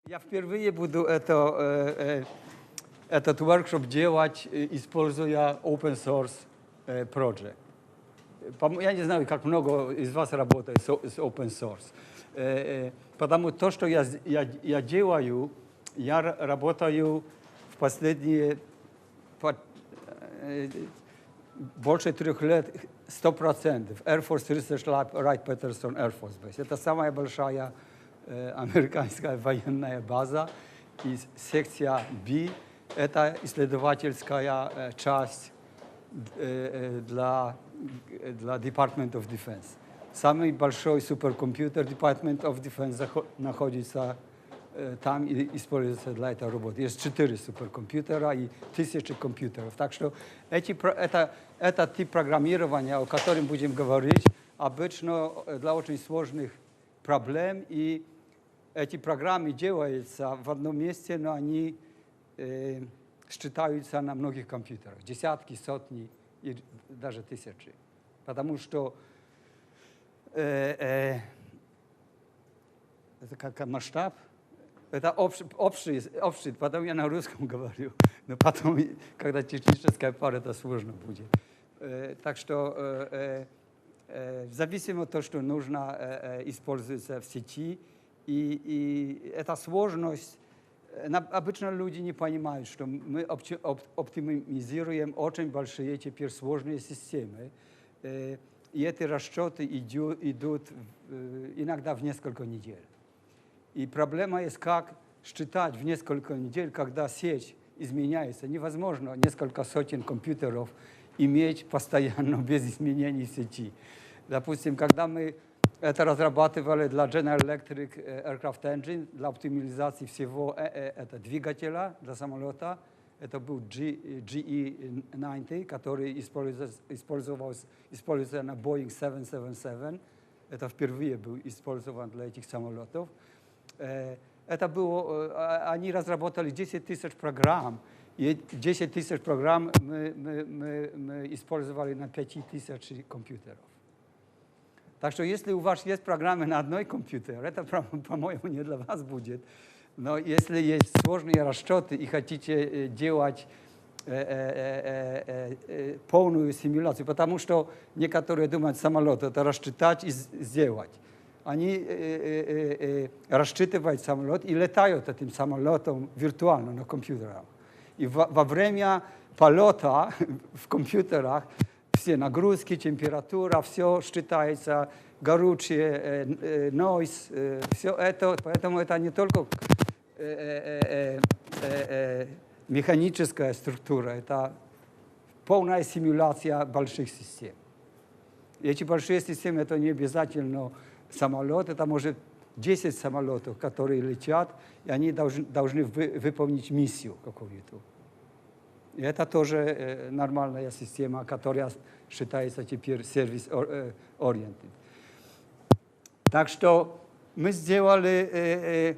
Я впервые буду этот workshop делать, используя open source project. Я не знаю, как много из вас работает с open source. Потому что то, что я делаю, я работаю в последние больше 3 лет 100%. Air Force Research Lab, Wright-Patterson Air Force Base. Это самая большая американская военная база. И секция B – это исследовательская часть для Department of Defense. Самый большой суперкомпьютер Department of Defense находится там и используется для этой работы. Есть 4 суперкомпьютера и 1000 компьютеров. Так что это тип программирования, о котором будем говорить, обычно для очень сложных проблем. И эти программы делаются в одном месте, но они считаются на многих компьютерах. Десятки, сотни и даже тысячи. Потому что это как масштаб. Это общий, потом я на русском говорю, но потом, когда техническая пара, это сложно будет. Так что в зависимости от того, что нужно, используется в сети, и эта сложность, обычно люди не понимают, что мы оптимизируем очень большие теперь сложные системы, и эти расчеты идут иногда в несколько недель. И проблема есть, как считать в несколько недель, когда сеть изменяется. Невозможно несколько сотен компьютеров иметь постоянно без изменений сети. Допустим, когда мы это разрабатывали для General Electric Aircraft Engine, для оптимизации всего двигателя для самолета, это был GE90, который используется на Boeing 777. Это впервые был использован для этих самолетов. Это было, они разработали 10 000 программ, и 10 000 программ мы использовали на 5000 компьютеров. Так что если у вас есть программы на одной компьютере, это, по-моему, не для вас будет. Но если есть сложные расчеты и хотите делать полную симуляцию, потому что некоторые думают, самолет это рассчитать и сделать. Они рассчитывают самолет и летают этим самолетом виртуально на компьютерах. И во время полета в компьютерах все нагрузки, температура, все считается, горючее, noise, все это. Поэтому это не только механическая структура, это полная симуляция больших систем. И эти большие системы, это не обязательно самолет, это может 10 самолетов, которые летят, и они должны выполнить миссию какую-то. И это тоже нормальная система, которая считается теперь сервис-ориентед. Так что мы сделали...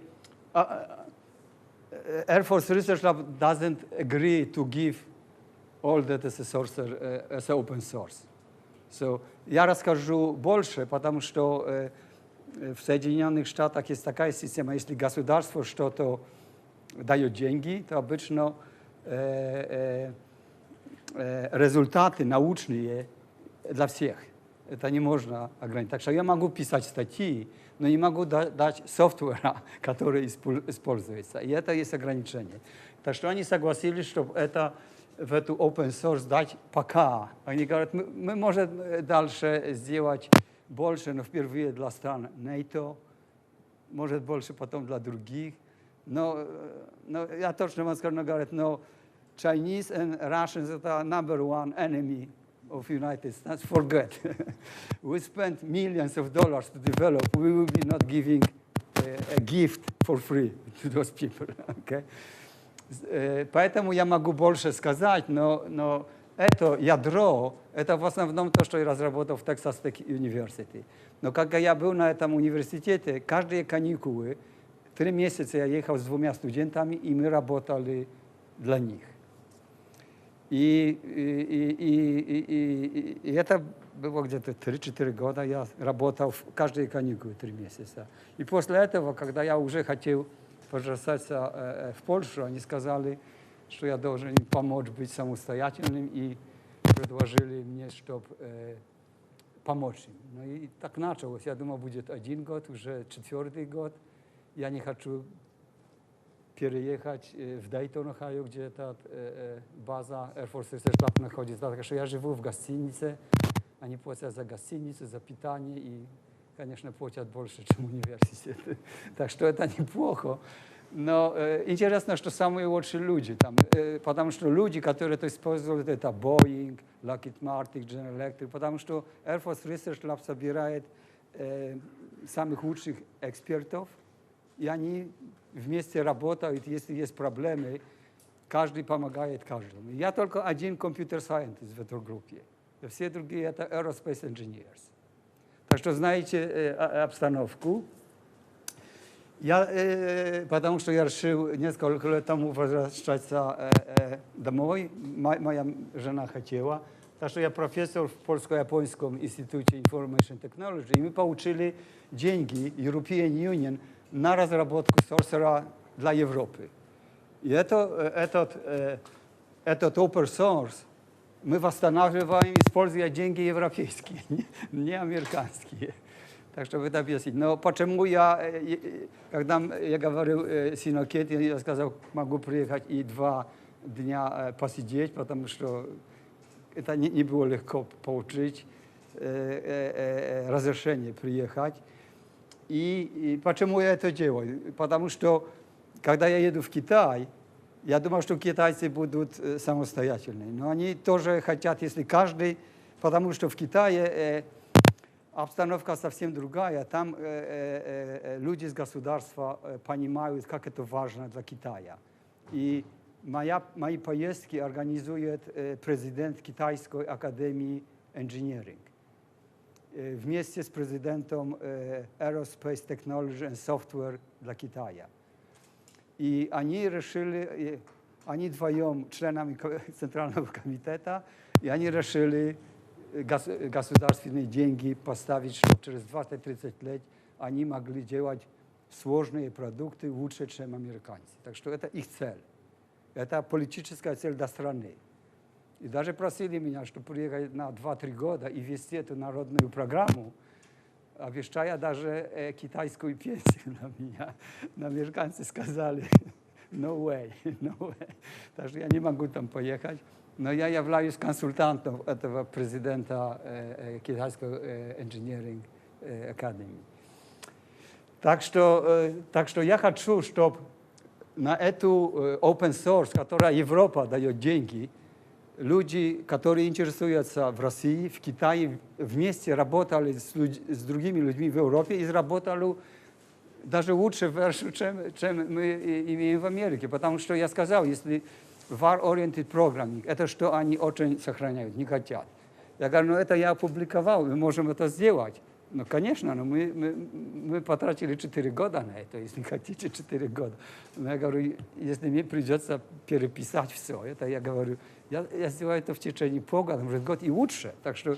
Air Force Research Lab doesn't agree to give all that as a SORCER as open source. So, я расскажу больше, потому что в Соединенных Штатах есть такая система, если государство что-то дает деньги, то обычно результаты научные для всех. Это не можно ограничить. Так что я могу писать статьи, но не могу дать софтвера, который используется. И это есть ограничение. Так что они согласились, чтобы это в эту open source дать пока. Они говорят, мы можем дальше сделать больше, но впервые для стран НАТО, может больше потом для других. Но я точно вам скажу, говорят, но Chinese and Russians это number one enemy of United States. Forget. We spent millions of dollars to develop. We will be not giving a gift for free to those people. Okay? Поэтому я могу больше сказать, но это ядро, это в основном то, что я разработал в Техасском университете. Но когда я был на этом университете, каждые каникулы, 3 месяца я ехал с 2 студентами, и мы работали для них. И это было где-то 3-4 года, я работал каждые каникулы 3 месяца. И после этого, когда я уже хотел возвращаться в Польшу, они сказали, что я должен им помочь быть самостоятельным, и предложили мне, чтобы помочь им. Ну и так началось. Я думал, будет 1 год, уже 4-й год. Я не хочу переехать в Дейтон, Ohio, где эта база Air Force Research Lab находится. Так что я живу в гостинице. Они платят за гостиницу, за питание и, конечно, платят больше, чем университет. Так что это неплохо. Но интересно, что самые лучшие люди там, потому что люди, которые это используют, это Boeing, Lockheed Martin, General Electric, потому что Air Force Research Lab собирает самых лучших экспертов, и они вместе работают, если есть проблемы, каждый помогает каждому. Я только один компьютер-сайентист в этой группе. Все другие это aerospace engineers. Так что знаете обстановку. Потому что я решил несколько лет тому возвращаться домой. Моя жена хотела. Так что я профессор в Польско-Японском институте Information Technology. И мы получили деньги European Union на разработку SORCER для Европы. И этот open source мы восстанавливаем, используя деньги европейские, не американские. Так что это объяснить. Но почему когда я говорил синокет, я сказал, могу приехать и 2 дня посидеть, потому что это не было легко получить разрешение приехать. И почему я это делаю? Потому что, когда я еду в Китай, я думал, что китайцы будут самостоятельны. Но они тоже хотят, если каждый, потому что в Китае обстановка совсем другая. Там люди из государства понимают, как это важно для Китая. И мои поездки организует президент Китайской академии Engineering вместе с президентом Aerospace Technology and Software для Китая. И они решили, они вдвоем членами Центрального комитета, и они решили государственные деньги поставить, чтобы через 20-30 лет они могли делать сложные продукты лучше, чем американцы. Так что это их цель. Это политическая цель для страны. И даже просили меня, чтобы приехать на 2-3 года и вести эту народную программу, обещая даже китайскую пенсию на меня. Но американцы сказали, no way, no way. Так что я не могу там поехать. Но я являюсь консультантом этого президента Китайского Engineering Academy. Так что я хочу, чтобы на эту open source, которая Европа дает деньги, люди, которые интересуются в России, в Китае, вместе работали с другими людьми в Европе и работали даже лучше версию, чем мы имеем в Америке. Потому что я сказал, если var-oriented programming, это что они очень сохраняют, не хотят. Я говорю, это я опубликовал, мы можем это сделать. Ну, конечно, но мы потратили 4 года на это, если хотите, 4 года. Но я говорю, если мне придется переписать все это, я говорю, я сделаю это в течение полгода, может, год и лучше. Так что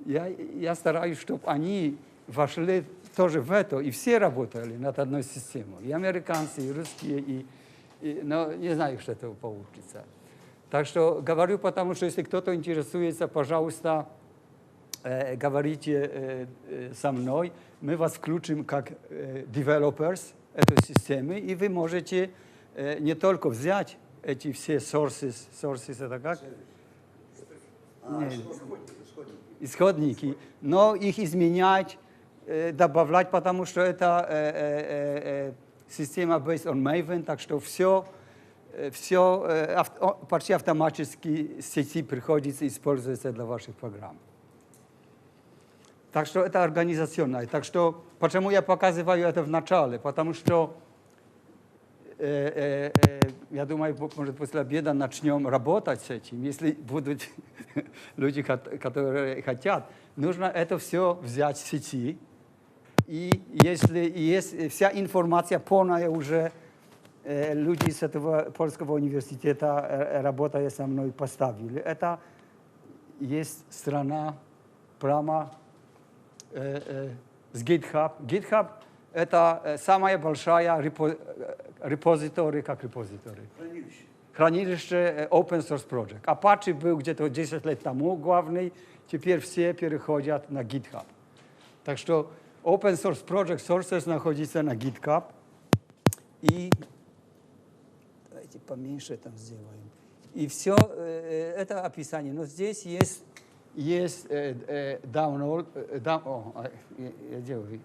я стараюсь, чтобы они вошли тоже в это, и все работали над одной системой. И американцы, и русские, но не знаю, что это получится. Так что говорю, потому что если кто-то интересуется, пожалуйста, говорите со мной, мы вас включим как developers этой системы, и вы можете не только взять эти все sources это как? Исходники, но их изменять, добавлять, потому что это система based on Maven, так что все почти автоматически с сети приходится использоваться для ваших программ. Так что это организационное. Так что почему я показываю это в начале? Потому что я думаю, может, после обеда начнем работать с этим. Если будут люди, которые хотят, нужно это все взять в сети. И если есть вся информация полная уже, люди из этого Польского университета, работая со мной, поставили. Это есть страна прямо с GitHub. GitHub это самая большая репозиторий, как репозиторий? Хранилище Open Source Project. Apache был где-то 10 лет тому главный, теперь все переходят на GitHub. Так что Open Source Project SORCER находится на GitHub. И давайте поменьше там сделаем. И все это описание. Но здесь есть download, я делаю.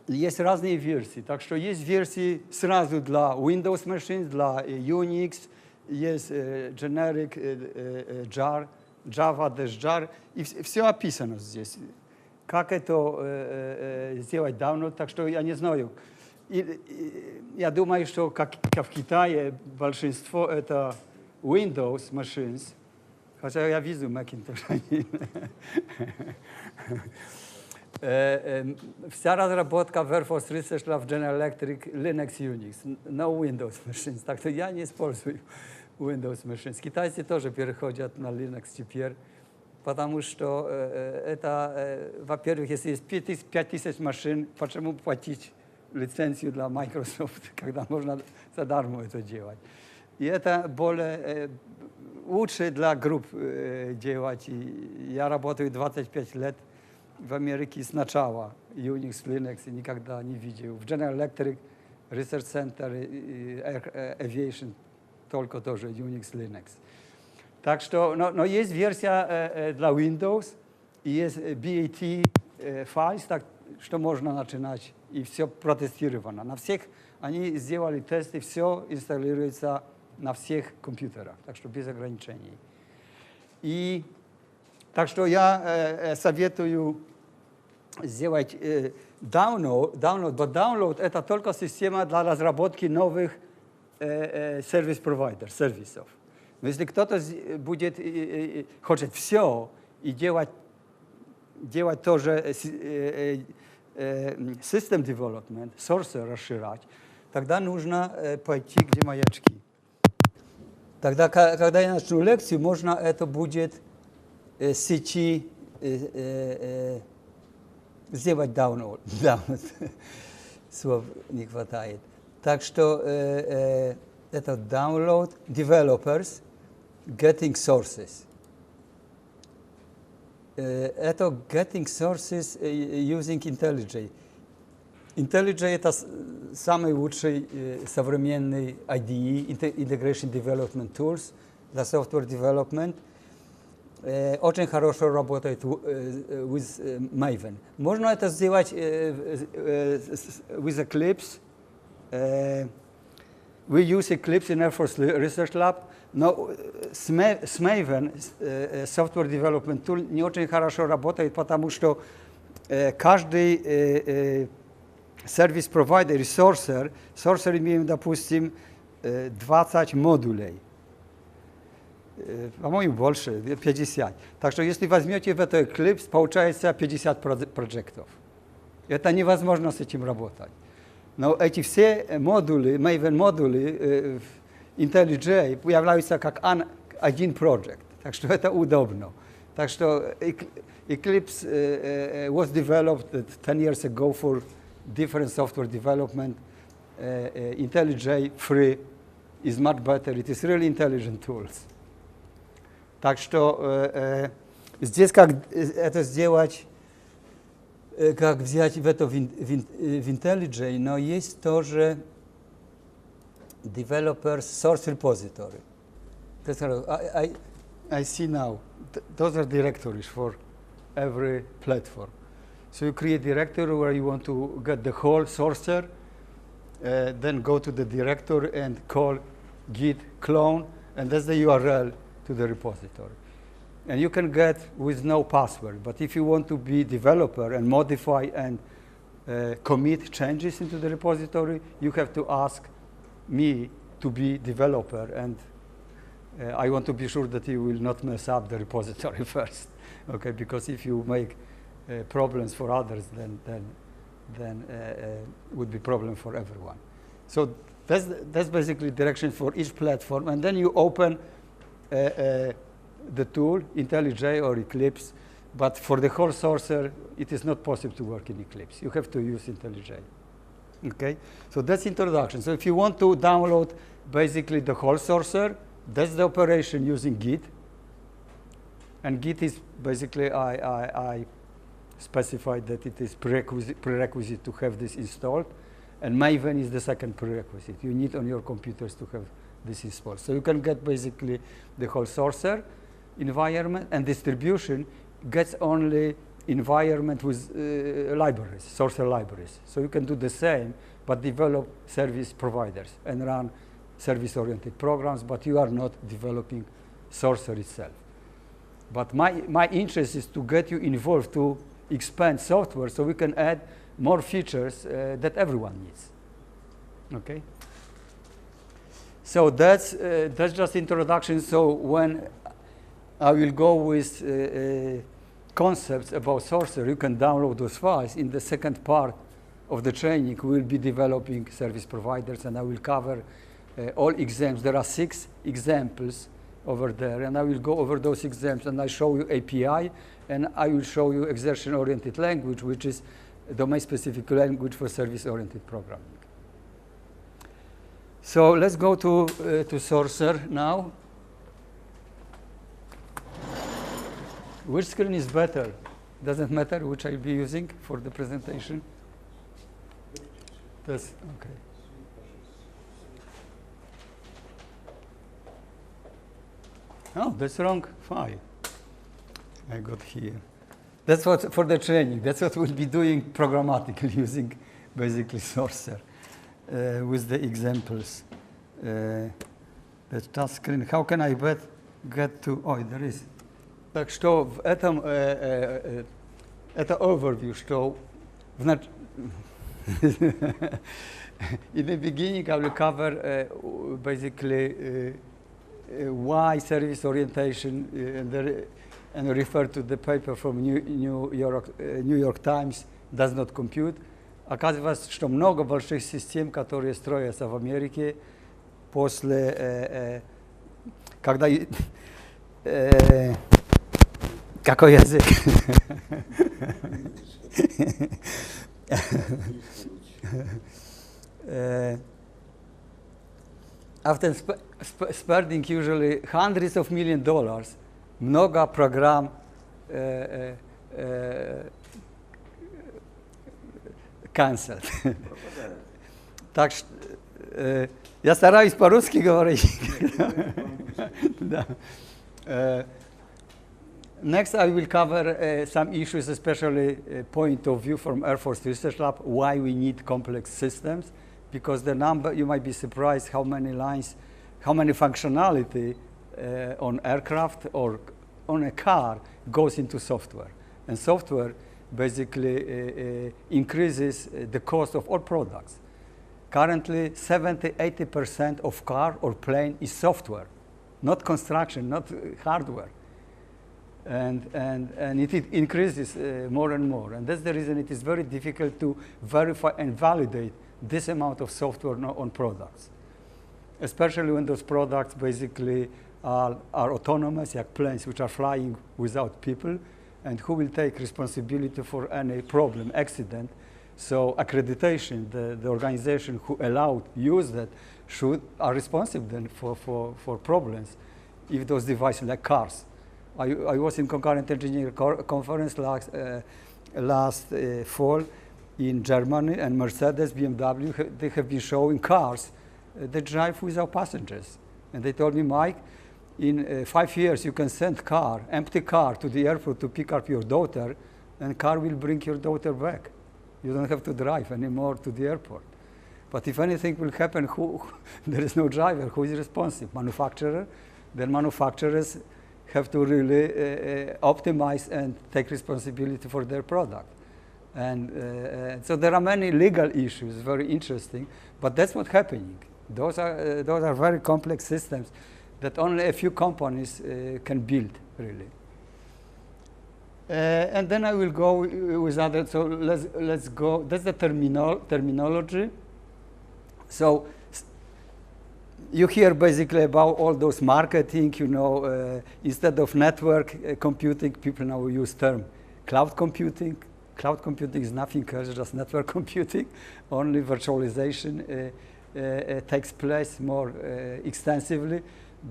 Есть разные версии. Так что есть версии сразу для Windows Machines, для Unix, есть generic jar, Java, jar, и все описано здесь. Как это сделать download, так что я не знаю. Я думаю, что как в Китае большинство это Windows Machines, хотя я вижу Macintosh. Вся разработка Workforce Research Lab, General Electric, Linux, Unix, no Windows Machines. Так что я не использую Windows Machines. Китайцы тоже переходят на Linux теперь, потому что это, во-первых, если есть 5000 машин, почему платить лицензию для Microsoft, когда можно задармо это делать? И это более лучше для групп делать. И я работаю 25 лет в Америке сначала, Unix, Linux, и никогда не видел. В General Electric, Research Center, Aviation, только тоже Unix, Linux. Так что, но есть версия для Windows, и есть BAT files, так что можно начинать, и все протестировано. На всех они сделали тесты, все инсталируется на всех компьютерах, так что без ограничений. И так что я советую сделать download. Download это только система для разработки новых сервис-провайдеров, сервисов. Но если кто-то хочет все и делать тоже system development, SORCER расширять, тогда нужно пойти, где маячки. Тогда, когда я начну лекцию, можно это будет сети сделать download. Слов не хватает. Так что это download developers getting sources. Это getting sources using IntelliJ. IntelliJ это самый лучший современный IDE, Integration Development Tools для software development. Очень хорошо работает with Maven. Можно это сделать with Eclipse. We use Eclipse in Air Force Research Lab, но с Maven, Software Development Tool, не очень хорошо работает, потому что каждый сервис-провайдер и SORCER имеем, допустим, 20 модулей. По-моему, больше, 50. Так что если возьмете в это Eclipse, получается 50 проектов. Это невозможно с этим работать. Но эти все модули, Maven модули, IntelliJ появляются как один проект. Так что это удобно. Так что Eclipse was developed 10 years ago for different software development. IntelliJ free is much better. It is really intelligent tools. Так что здесь как это сделать, как взять в это в IntelliJ, но есть тоже developers source repository. I see now, those are directories for every platform. So you create a directory where you want to get the whole SORCER, then go to the directory and call git clone, and that's the URL to the repository. And you can get with no password, but if you want to be developer and modify and commit changes into the repository, you have to ask me to be developer, and I want to be sure that you will not mess up the repository first, okay? Because if you make problems for others, then would be problem for everyone. So that's basically directions for each platform, and then you open the tool, IntelliJ or Eclipse, But for the whole SORCER, it is not possible to work in Eclipse. You have to use IntelliJ. Okay, so that's introduction. So if you want to download basically the whole SORCER, that's the operation using Git. And Git is basically, I specified that it is prerequisite to have this installed. And Maven is the second prerequisite. You need on your computers to have this installed. So you can get basically the whole SORCER environment, and distribution gets only environment with libraries, SORCER libraries. So you can do the same, but develop service providers and run service-oriented programs, but you are not developing SORCER itself. But my interest is to get you involved to expand software so we can add more features that everyone needs. Okay? So that's just introduction. So when I will go with concepts about SORCER, you can download those files. In the second part of the training, we will be developing service providers, and I will cover all exams. There are 6 examples over there, and I will go over those exams, and I show you API, and I will show you exertion-oriented language, which is domain-specific language for service-oriented programming. So let's go to SORCER now. Which screen is better? Doesn't matter which I'll be using for the presentation. That's okay. Oh, that's wrong file. I got here. That's what for the training. That's what we'll be doing programmatically using basically SORCER with the examples. The touch screen. How can I get to? Oh, there is. Так что это overview, что in the beginning I will cover basically why service orientation and refer to the paper from New York Times does not compute. Оказывается, что много больших систем, которые строятся в Америке после, когда какой язык? After spending usually hundreds of millions of dollars, много программ cancelled. Так что я стараюсь по-русски говорить. Next, I will cover some issues, especially point of view from Air Force Research Lab, why we need complex systems, because the number, you might be surprised how many lines, how many functionality on aircraft or on a car goes into software. And software basically increases the cost of all products. Currently, 70–80% of car or plane is software, not construction, not hardware. And it increases more and more. And that's the reason it is very difficult to verify and validate this amount of software on products, especially when those products basically are autonomous, like planes which are flying without people, and who will take responsibility for any problem, accident. So accreditation, the organization who allowed use that are responsible then for problems if those devices, like cars. I was in concurrent engineering conference last fall in Germany, and Mercedes, BMW, they have been showing cars that drive without passengers. And they told me, Mike, in 5 years you can send empty car to the airport to pick up your daughter, and car will bring your daughter back. You don't have to drive anymore to the airport. But if anything will happen, there is no driver, who is responsible? Manufacturer. Then manufacturers have to really optimize and take responsibility for their product. And so there are many legal issues, very interesting, but that's what's happening. Those are very complex systems that only a few companies can build, really. And then I will go with other, so let's go, that's the terminology. So you hear basically about all those marketing, you know, instead of network computing, people now use term cloud computing. Cloud computing is nothing else, just network computing. Only virtualization takes place more extensively.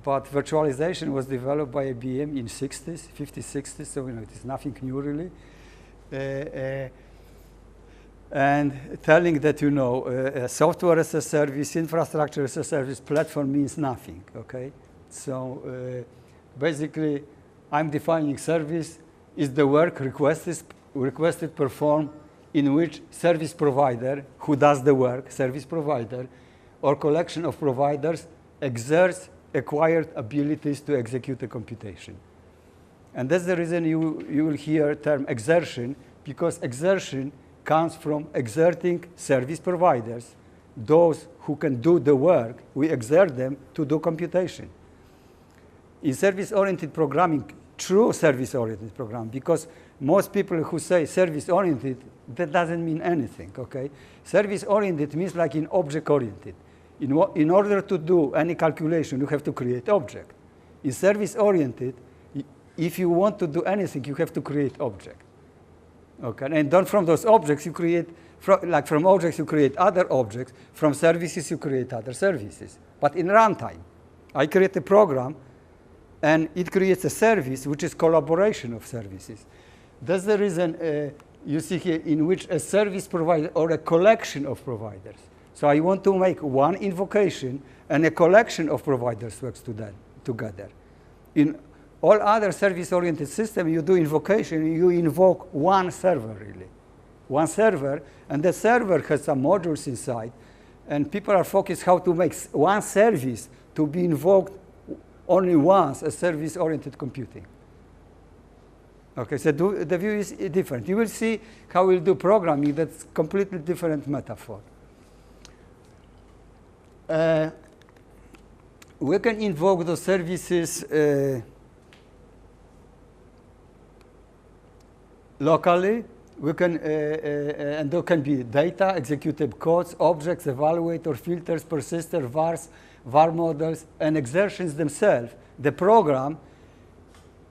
But virtualization was developed by IBM in 60s, 50s, 60s, so you know, it is nothing new really. And telling that, you know, software as a service, infrastructure as a service, platform means nothing, okay? So basically, I'm defining service is the work requested performed in which service provider, who does the work, service provider, or collection of providers exerts acquired abilities to execute a computation. And that's the reason you will hear term exertion, because exertion comes from exerting service providers. Those who can do the work, we exert them to do computation. In service-oriented programming, true service-oriented programming, because most people who say service-oriented, that doesn't mean anything, okay? Service-oriented means like in object-oriented. In order to do any calculation, you have to create object. In service-oriented, if you want to do anything, you have to create object. Okay, and then from those objects you create, from objects you create other objects, from services you create other services. But in runtime, I create a program, and it creates a service which is collaboration of services. That's the reason you see here in which a service provider or a collection of providers. So I want to make one invocation, and a collection of providers works together. In all other service-oriented systems, you do invocation, you invoke one server, really. One server, and the server has some modules inside, and people are focused how to make one service to be invoked only once, a service-oriented computing. Okay, so the view is different. You will see how we'll do programming that's completely different metaphor. We can invoke those services locally. We can, and there can be data, executable codes, objects, evaluator, filters, persistor, vars, var models, and exertions themselves. The program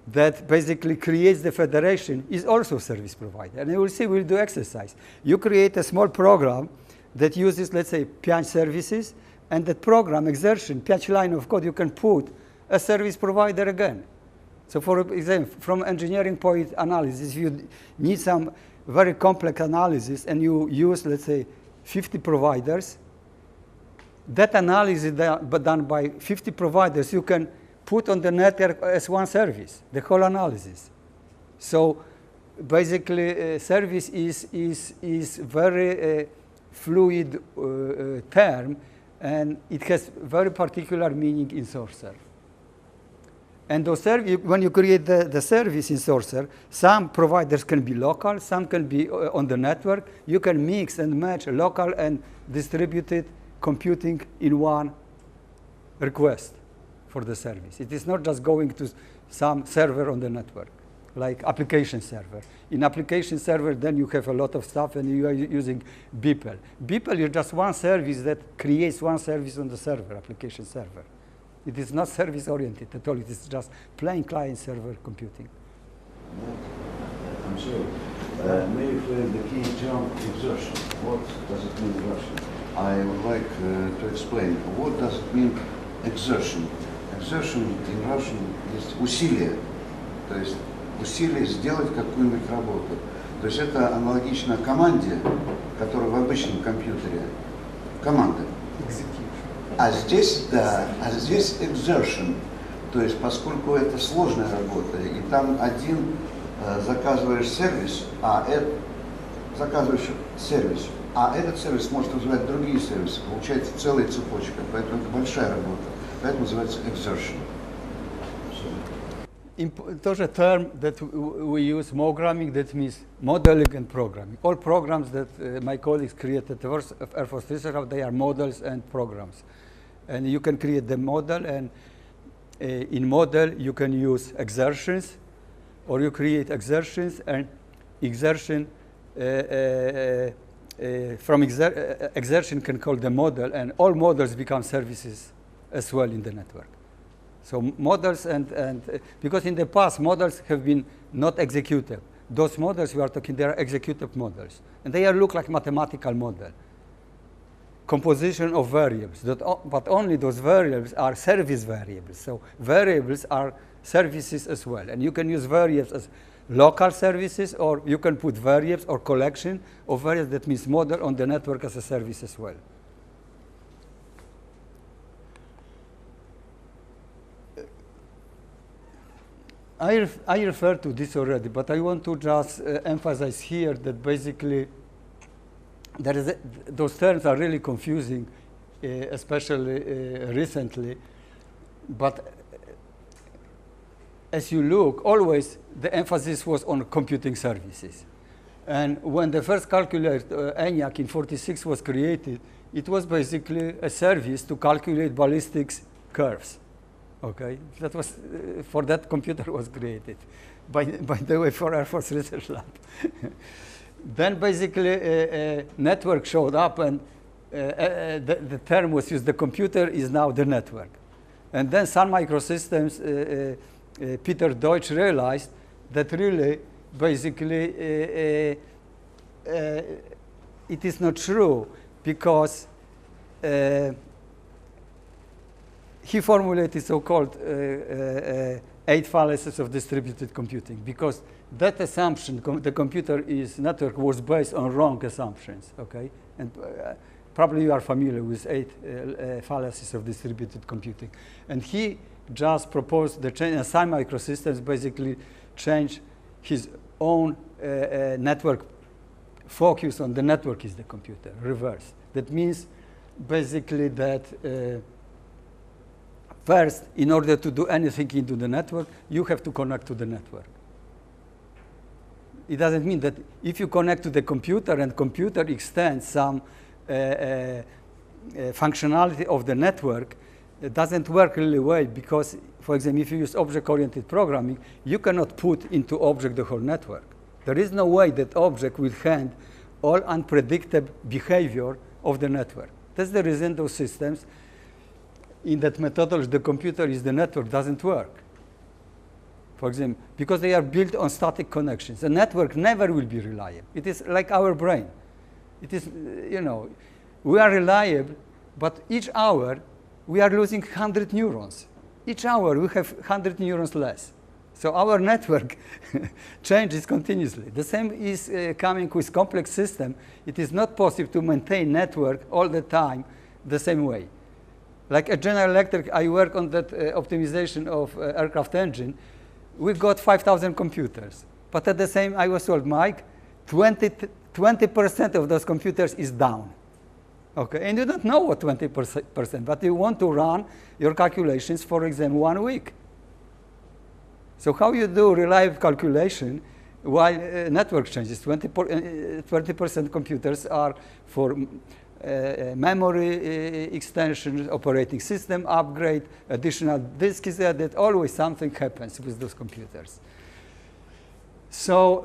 that basically creates the federation is also service provider. And you will see, we'll do exercise. You create a small program that uses, let's say, 5 services, and that program, exertion, 5 line of code, you can put a service provider again. So for example, from engineering point analysis, if you need some very complex analysis and you use, let's say, 50 providers, that analysis done by 50 providers, you can put on the network as one service, the whole analysis. So basically, service is very fluid term, and it has very particular meaning in SORCER. And those when you create the service in SORCER, some providers can be local, some can be on the network. You can mix and match local and distributed computing in one request for the service. It is not just going to some server on the network, like application server. In application server, then you have a lot of stuff, and you are using BPL. BPL is just one service that creates one service on the server, application server. It is not service-oriented at all. It is just plain client-server computing. I'm sorry. May you explain the key term exertion? What does it mean in Russian? I would like to explain. What does it mean exertion? Exertion in Russian есть усилие. То есть усилие сделать какую-нибудь работу. То есть это аналогично команде, которая в обычном компьютере. Команда. А здесь, да, а здесь exertion, то есть поскольку это сложная работа, и там один заказываешь сервис, заказываешь сервис, а этот сервис может вызывать другие сервисы, получается целая цепочка, поэтому это большая работа, поэтому называется exertion. Тоже term that we use, Mogramming, that means modeling and programming. All programs that my colleagues created at Air Force Research, they are models and programs. And you can create the model, and in model you can use exertions, or you create exertions, and exertion from exertion can call the model, and all models become services as well in the network. So models because in the past models have been not executed. Those models we are talking, they are executive models. And they look like mathematical model. Composition of variables, but only those variables are service variables. So variables are services as well. And you can use variables as local services, or you can put variables or collection of variables, that means model on the network as a service as well. I referred to this already, but I want to just emphasize here that basically those terms are really confusing, especially recently. But as you look, always the emphasis was on computing services. And when the first calculator, ENIAC, in '46 was created, it was basically a service to calculate ballistics curves. Okay, that was for that computer was created, by the way, for Air Force Research Lab. Then basically a network showed up, and the term was used. The computer is now the network. And then Sun Microsystems, Peter Deutsch realized that really, basically, it is not true, because he formulated so-called 8 fallacies of distributed computing, because that assumption, the computer is network, was based on wrong assumptions. Okay, and probably you are familiar with 8 fallacies of distributed computing. And he just proposed the change, and Sun Microsystems basically changed his own network focus on the network is the computer, reverse. That means basically that first, in order to do anything into the network, you have to connect to the network. It doesn't mean that if you connect to the computer and computer extends some functionality of the network, it doesn't work really well, because, for example, if you use object-oriented programming, you cannot put into object the whole network. There is no way that object will handle all unpredictable behavior of the network. That's the reason those systems, in that methodology, the computer is the network, doesn't work. For example, because they are built on static connections. The network never will be reliable. It is like our brain. It is, we are reliable, but each hour we are losing 100 neurons. Each hour we have 100 neurons less. So our network changes continuously. The same is coming with complex system. It is not possible to maintain network all the time the same way. Like at General Electric, I work on that optimization of aircraft engine. We got 5,000 computers. But at the same, I was told, Mike, 20% of those computers is down. Okay, and you don't know what 20%, but you want to run your calculations, for example, 1 week. So how you do reliable calculation while network changes? 20% computers are for memory extension, operating system upgrade, additional disk is added. Always something happens with those computers. So,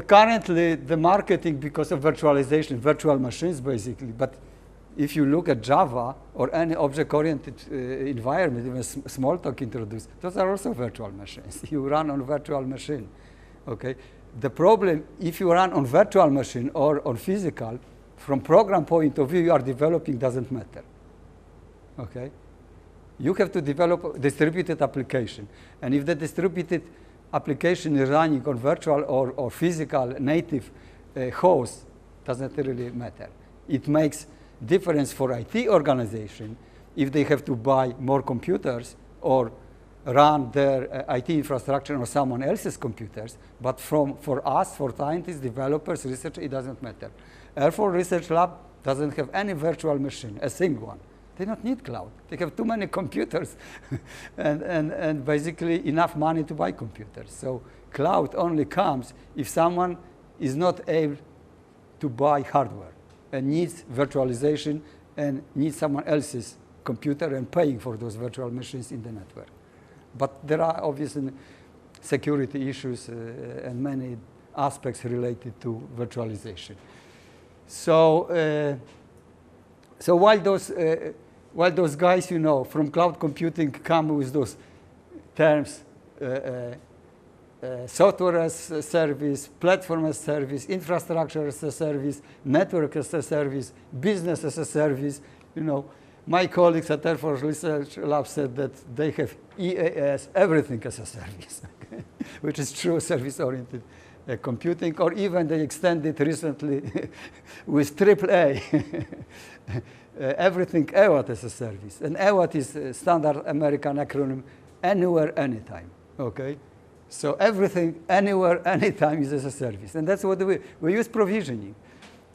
currently the marketing, because of virtualization, virtual machines basically, but if you look at Java or any object-oriented environment, even Smalltalk introduced, those are also virtual machines. You run on virtual machine, okay? The problem, if you run on virtual machine or on physical, from program point of view, you are developing doesn't matter, okay? You have to develop a distributed application. And if the distributed application is running on virtual or physical native host, doesn't really matter. It makes difference for IT organization if they have to buy more computers or run their IT infrastructure on someone else's computers. But for us, for scientists, developers, research, it doesn't matter. Air Force Research Lab doesn't have any virtual machine, a single one. They don't need cloud. They have too many computers and basically enough money to buy computers. So cloud only comes if someone is not able to buy hardware and needs virtualization and needs someone else's computer and paying for those virtual machines in the network. But there are obviously security issues and many aspects related to virtualization. So while those Well, those guys, you know, from cloud computing come with those terms, software as a service, platform as a service, infrastructure as a service, network as a service, business as a service. You know, my colleagues at Air Force Research Lab said that they have EAS, everything as a service, okay? Which is true service-oriented computing, or even they extended recently with AAA, everything EWAT as a service. And EWAT is a standard American acronym, anywhere, anytime, okay? So everything, anywhere, anytime is as a service. And that's what we use provisioning.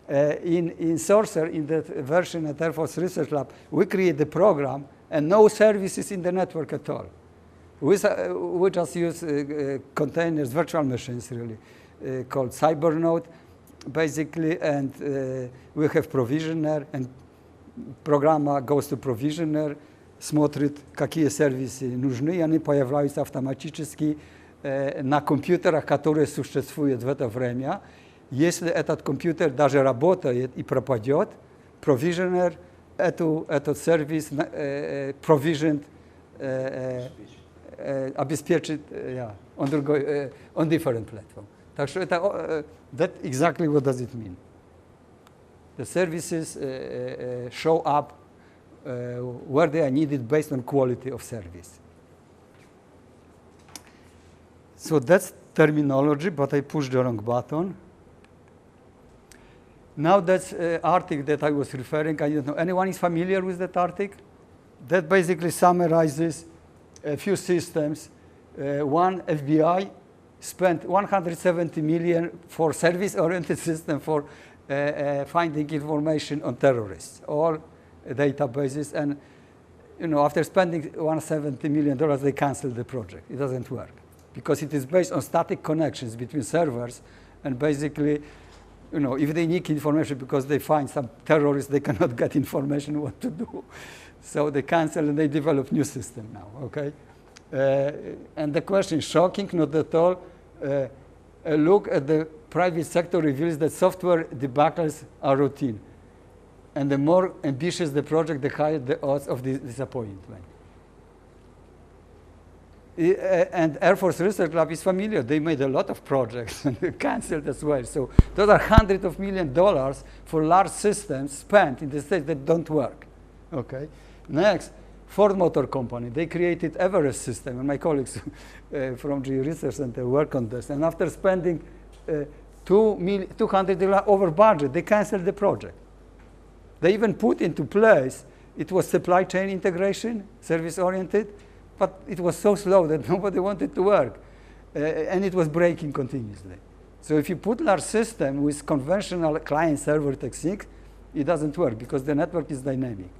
In SORCER, in that version at Air Force Research Lab, we create the program and no services in the network at all. We just use containers, virtual machines really, called CyberNode, basically, and we have provisioner, and программа goes to provisioner, смотрит, какие сервисы нужны, и они появляются автоматически на компьютерах, которые существуют в это время. Если этот компьютер даже работает и пропадет, provisioner этот сервис provisioned обеспечит on different platform. Так что это that exactly what does it mean. The services show up where they are needed based on quality of service. So that's terminology, but I pushed the wrong button. Now that's article that I was referring. I don't know, anyone is familiar with that article? That basically summarizes a few systems. One, FBI spent 170 million for service-oriented system for finding information on terrorists, all databases. And you know, after spending $170 million, they canceled the project. It doesn't work because it is based on static connections between servers, and basically, you know, if they need information because they find some terrorists, they cannot get information what to do. So they cancel and they develop new system now, okay? And the question is shocking, not at all. A look at the private sector reveals that software debacles are routine. And the more ambitious the project, the higher the odds of disappointment. And Air Force Research Lab is familiar. They made a lot of projects and canceled as well. So those are hundreds of millions of dollars for large systems spent in the States that don't work. Okay. Next, Ford Motor Company. They created Everest system, and my colleagues from GE Research Center work on this. And after spending $200 over budget, they canceled the project. They even put into place, it was supply chain integration, service-oriented, but it was so slow that nobody wanted to work. And it was breaking continuously. So if you put large system with conventional client-server technique, it doesn't work because the network is dynamic.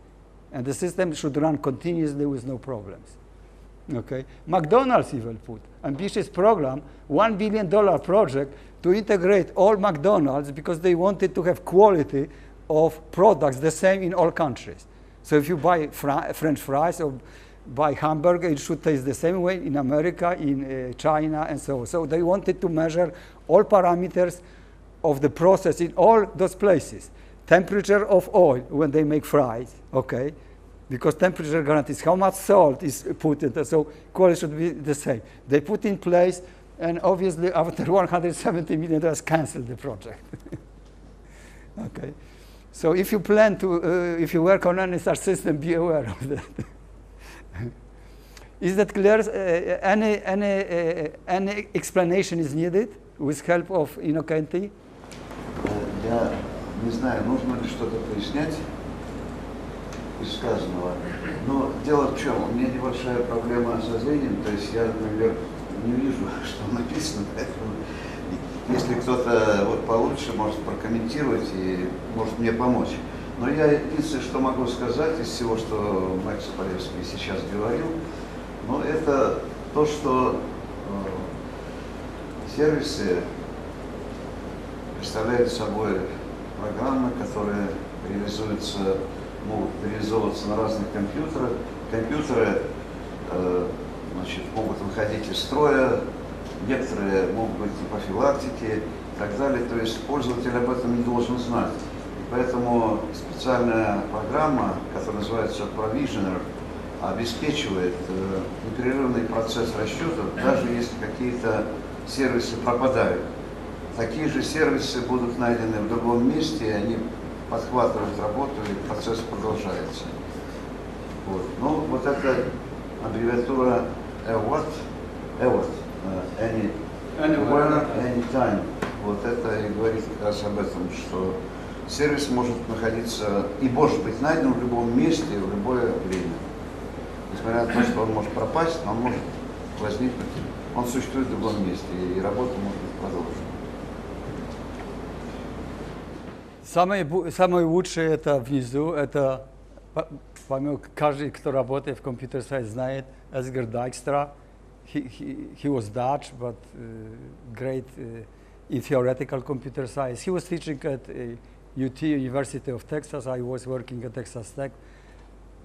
And the system should run continuously with no problems. Okay? McDonald's even put ambitious program, $1 billion project to integrate all McDonald's because they wanted to have quality of products the same in all countries. So if you buy French fries or buy hamburger, it should taste the same way in America, in China, and so on. So they wanted to measure all parameters of the process in all those places. Temperature of oil when they make fries, okay? Because temperature guarantees how much salt is put in it, so quality should be the same. They put in place, and obviously after $170 million, canceled the project. Okay? So if you plan to, if you work on any such system, be aware of that. Is that clear? Any explanation is needed with help of Innocenti? Я не знаю, нужно ли что-то пояснять из сказанного. Но дело в чем? У меня небольшая проблема со зрением, то есть я, например, не вижу, что написано, поэтому если кто-то вот получше может прокомментировать и может мне помочь. Но я единственное, что могу сказать из всего, что Майкл Соболевский сейчас говорил, но это то, что сервисы представляют собой программы, которые могут реализовываться на разных компьютерах. Компьютеры могут выходить из строя, некоторые могут быть и профилактики и так далее. То есть пользователь об этом не должен знать. И Поэтому специальная программа, которая называется Provisioner, обеспечивает непрерывный процесс расчетов, даже если какие-то сервисы пропадают. Такие же сервисы будут найдены в другом месте, и они подхватывают работу, и процесс продолжается. Вот. Ну, вот эта аббревиатура AWT, Anywhere, Anytime. Вот это и говорит как раз об этом, что сервис может находиться и может быть найден в любом месте, в любое время. Несмотря на то, что он может пропасть, он может возникнуть, он существует в другом месте, и работа может быть продолжена. Самое лучшее это внизу, это, по-моему, каждый, кто работает в компьютер-сайенсе, знает Edgar Dijkstra. He was Dutch, but great in theoretical computer science. He was teaching at UT, University of Texas. I was working at Texas Tech.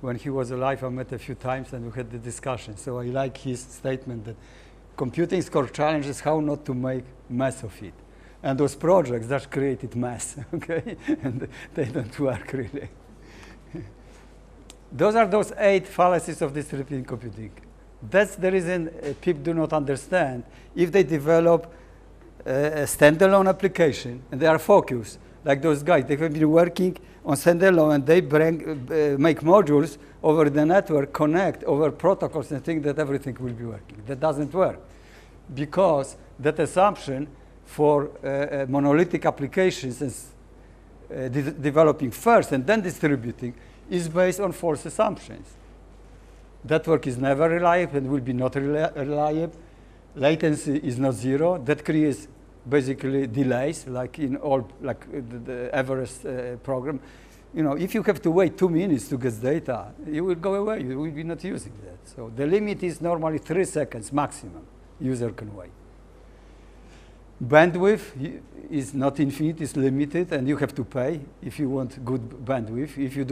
When he was alive, I met a few times and we had the discussion. So I like his statement that computing's core challenge is how not to make mess of it. And those projects that created mess, okay? And they don't work really. Those are those 8 fallacies of distributed computing. That's the reason people do not understand. If they develop a standalone application and they are focused, like those guys, they have been working on standalone and they make modules over the network, connect over protocols and think that everything will be working. That doesn't work because that assumption for monolithic applications and developing first and then distributing is based on false assumptions. Network is never reliable and will be not reliable. Latency is not zero. That creates basically delays, like in all, like the Everest program. You know, if you have to wait 2 minutes to get data, you will go away. You will be not using that. So the limit is normally 3 seconds maximum. User can wait. Bandwidth is not infinite; it's limited, and you have to pay if you want good bandwidth. If you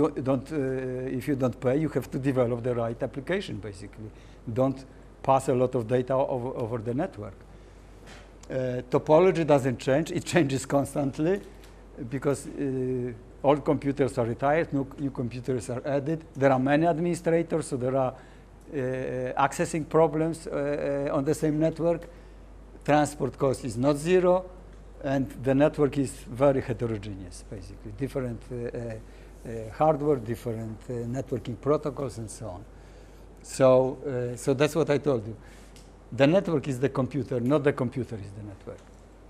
if you don't pay, you have to develop the right application. Basically, don't pass a lot of data over the network. Topology doesn't change; it changes constantly because old computers are retired, new computers are added. There are many administrators, so there are accessing problems on the same network. Transport cost is not zero, and the network is very heterogeneous, basically. Different hardware, different networking protocols, and so on. So that's what I told you. The network is the computer, not the computer is the network.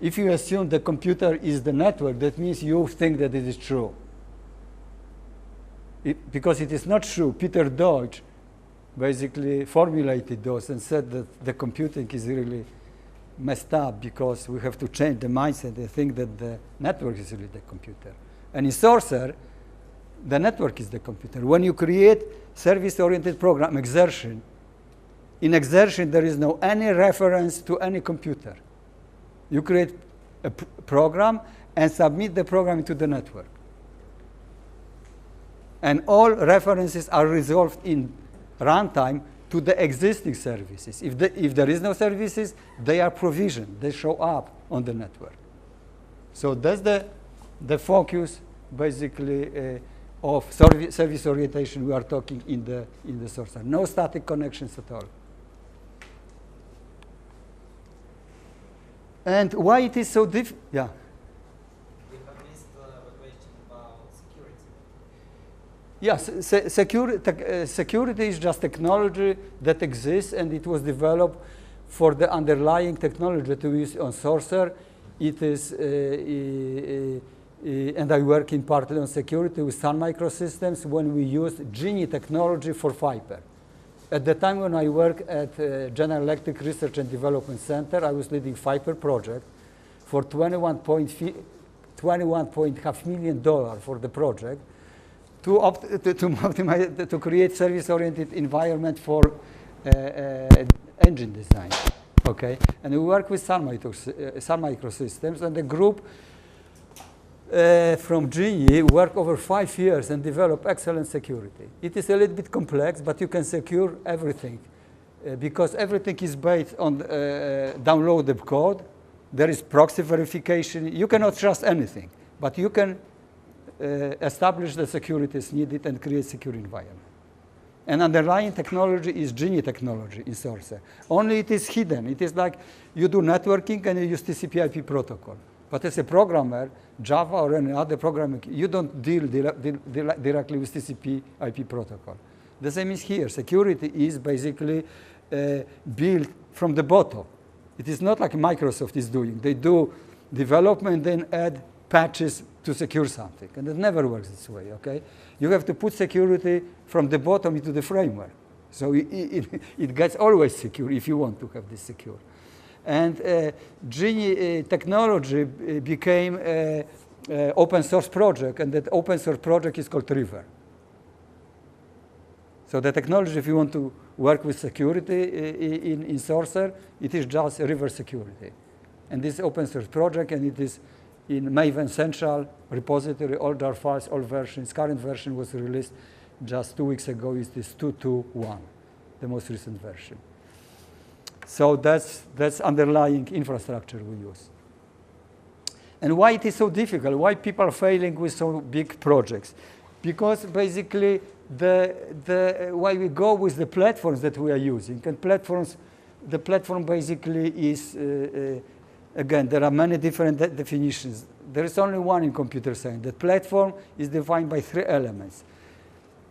If you assume the computer is the network, that means you think that it is true. Because it is not true. Peter Deutsch basically formulated those and said that the computing is really messed up because we have to change the mindset. They think that the network is really the computer. And in SORCER, the network is the computer. When you create service-oriented program, exertion, in exertion there is no any reference to any computer. You create a program and submit the program into the network. And all references are resolved in runtime to the existing services. If there is no services, they are provisioned. They show up on the network. So that's the focus, basically, of service orientation we are talking in the SORCER. No static connections at all. And why it is so difficult? Yeah. We have missed a question about security. Yes, security is just technology that exists, and it was developed for the underlying technology that we use on SORCER. It is, and I work in partly on security with Sun Microsystems when we used Genie technology for fiber. At the time when I worked at General Electric Research and Development Center, I was leading fiber project for $21.5 million for the project to create service-oriented environment for engine design. Okay, and we work with Sun Microsystems, and the group from Genie work over 5 years and develop excellent security. It is a little bit complex, but you can secure everything because everything is based on downloaded code. There is proxy verification. You cannot trust anything, but you can establish the securities needed and create secure environment. And underlying technology is Genie technology in SORCER. Only it is hidden. It is like you do networking and you use TCP/IP protocol. But as a programmer, Java or any other programming, you don't deal directly with TCP/IP protocol. The same is here. Security is basically built from the bottom. It is not like Microsoft is doing. They do development, then add patches to secure something. And it never works this way, okay? You have to put security from the bottom into the framework. So it gets always secure if you want to have this secure. And Genie technology became an open source project, and that open source project is called River. So the technology, if you want to work with security in SORCER, it is just River Security. And this open source project, and it is in Maven Central repository, all jar files, all versions. Current version was released just 2 weeks ago. Is this 2.2.1, the most recent version. So that's underlying infrastructure we use. And why it is so difficult? Why people are failing with so big projects? Because basically why we go with the platforms that we are using. And the platform basically is, again, there are many different definitions. There is only one in computer science. The platform is defined by 3 elements: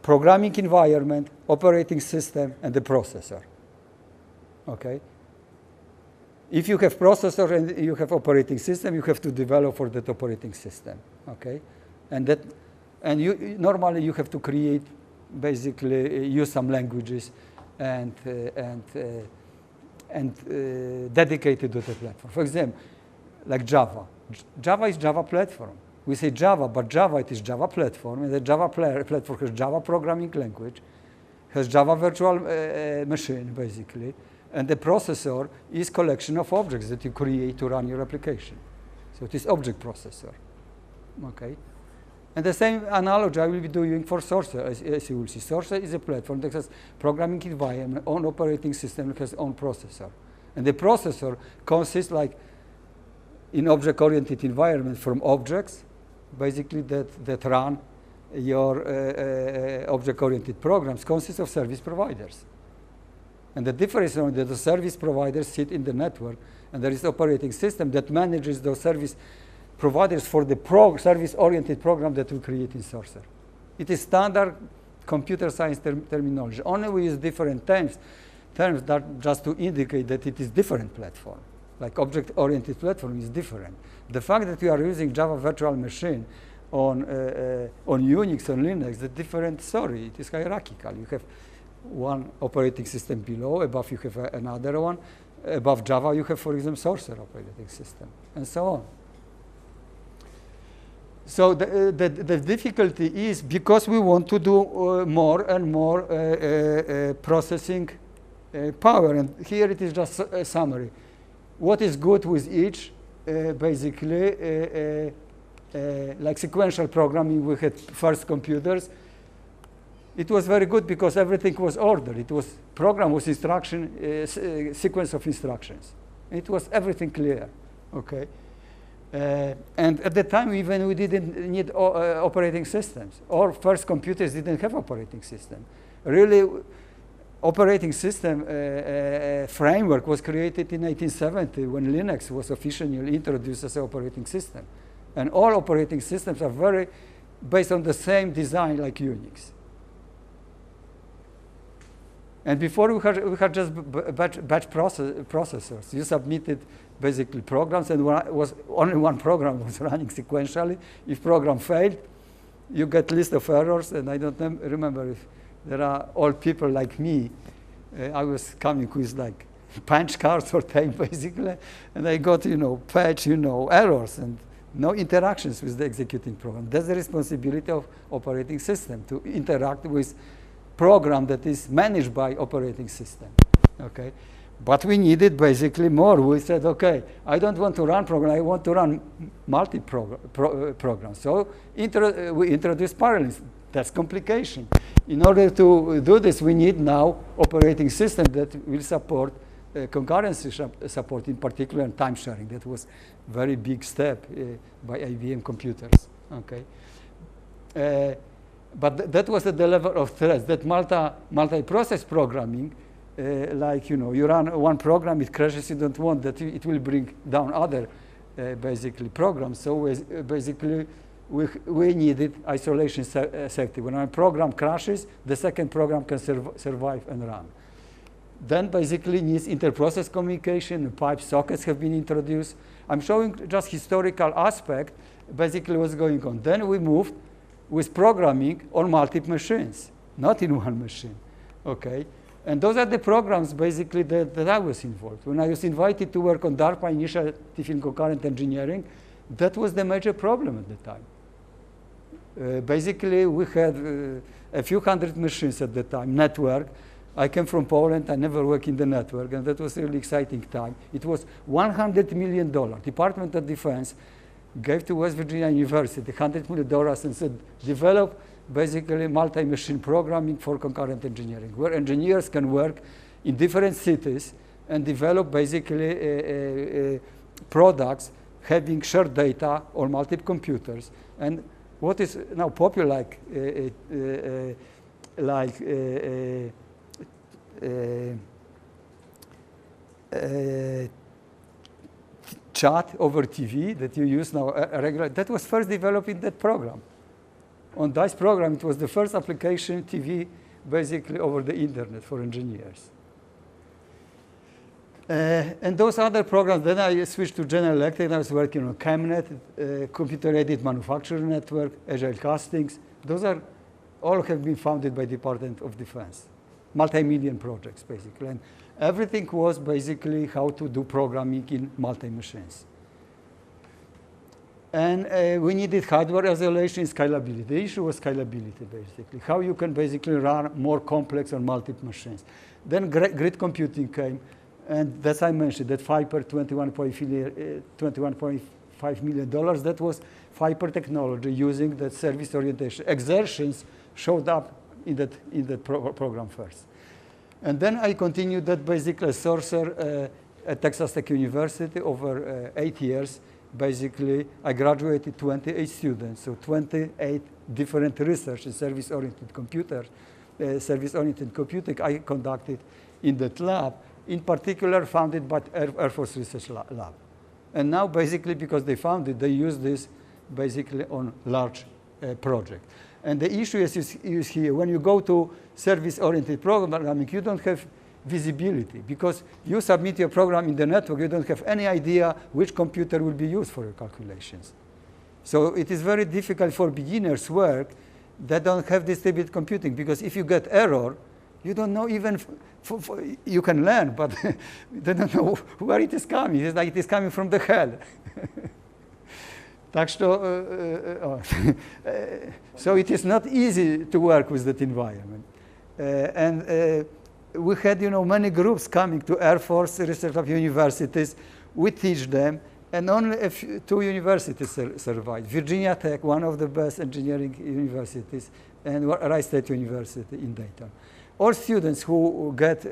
programming environment, operating system, and the processor. Okay? If you have processor and you have operating system, you have to develop for that operating system. Okay? And normally you have to create, basically use some languages and dedicated to the platform. For example, like Java. Java is Java platform. We say Java, but Java, it is Java platform, and the Java platform has Java programming language, has Java virtual machine, basically, and the processor is collection of objects that you create to run your application. So it is object processor, okay? And the same analogy I will be doing for SORCER, as you will see. SORCER is a platform that has programming environment, own operating system, it has own processor. And the processor consists, like in object-oriented environment, from objects, basically that run your object-oriented programs, consists of service providers. And the difference is that the service providers sit in the network, and there is operating system that manages those service providers for the service-oriented program that we create in SORCER. It is standard computer science terminology. Only we use different terms that just to indicate that it is different platform. Like object-oriented platform is different. The fact that we are using Java virtual machine on Unix, on Linux, the different story. It is hierarchical. You have one operating system below, above you have another one. Above Java you have, for example, SORCER operating system, and so on. So the difficulty is because we want to do more and more processing power. And here it is just a summary. What is good with each? Basically, like sequential programming, we had first computers. It was very good because everything was ordered. It was program was instruction, sequence of instructions. It was everything clear, okay? And at the time, even we didn't need operating systems. Our first computers didn't have operating system. Really, operating system framework was created in 1970 when Linux was officially introduced as an operating system. And all operating systems are very based on the same design like Unix. And before we had just batch processors. You submitted basically programs, and was only one program was running sequentially. If program failed, you get list of errors, and I don't remember if there are old people like me. I was coming with like punch cards or tape basically, and I got patch errors and no interactions with the executing program. That's the responsibility of operating system to interact with program that is managed by operating system, okay? But we needed basically more. We said, okay, I don't want to run program, I want to run multi-programs. So we introduced parallelism. That's complication. In order to do this, we need now operating system that will support concurrency support, in particular, and time sharing. That was very big step by IBM computers, okay? But that was at the level of threats. That multi-process programming, like, you know, you run one program, it crashes, you don't want that, it will bring down other basically programs. So basically, we needed isolation safety. When a program crashes, the second program can survive and run. Then basically needs inter-process communication, pipe sockets have been introduced. I'm showing just historical aspect, basically what's going on. Then we moved with programming on multiple machines, not in one machine, okay? And those are the programs basically that I was involved. When I was invited to work on DARPA initiative in concurrent engineering, that was the major problem at the time. Basically, we had a few hundred machines at the time, network. I came from Poland, I never worked in the network, and that was a really exciting time. It was $100 million. Department of Defense gave to West Virginia University $100 million and said, develop basically multi-machine programming for concurrent engineering, where engineers can work in different cities and develop basically products having shared data on multiple computers. And what is now popular, chat over TV that you use now regularly, that was first developed in that program. On DICE program, it was the first application TV basically over the internet for engineers. And those other programs, then I switched to General Electric. I was working on ChemNet, computer-aided manufacturing network, agile castings. Those are all have been funded by Department of Defense. Multi-million projects, basically. And everything was basically how to do programming in multi-machines. And we needed hardware isolation and scalability. The issue was scalability, basically. How you can basically run more complex on multiple machines. Then grid computing came. And as I mentioned, that FIPER $21.5 million, that was FIPER technology using that service orientation. Exertions showed up in that program first. And then I continued that basically SORCER at Texas Tech University over 8 years. Basically, I graduated 28 students, so 28 different research in service-oriented computing I conducted in that lab, in particular funded by Air Force Research Lab. And now basically because they found it, they use this basically on large project. And the issue is here, when you go to service-oriented programming, you don't have visibility because you submit your program in the network, you don't have any idea which computer will be used for your calculations. So it is very difficult for beginners work that don't have distributed computing because if you get error, you don't know even, you can learn, but they don't know where it is coming. It's like it is coming from the hell. So it is not easy to work with that environment. We had, many groups coming to Air Force Research Lab universities. We teach them, and only two universities survived. Virginia Tech, one of the best engineering universities, and Rice State University in Dayton. All students who get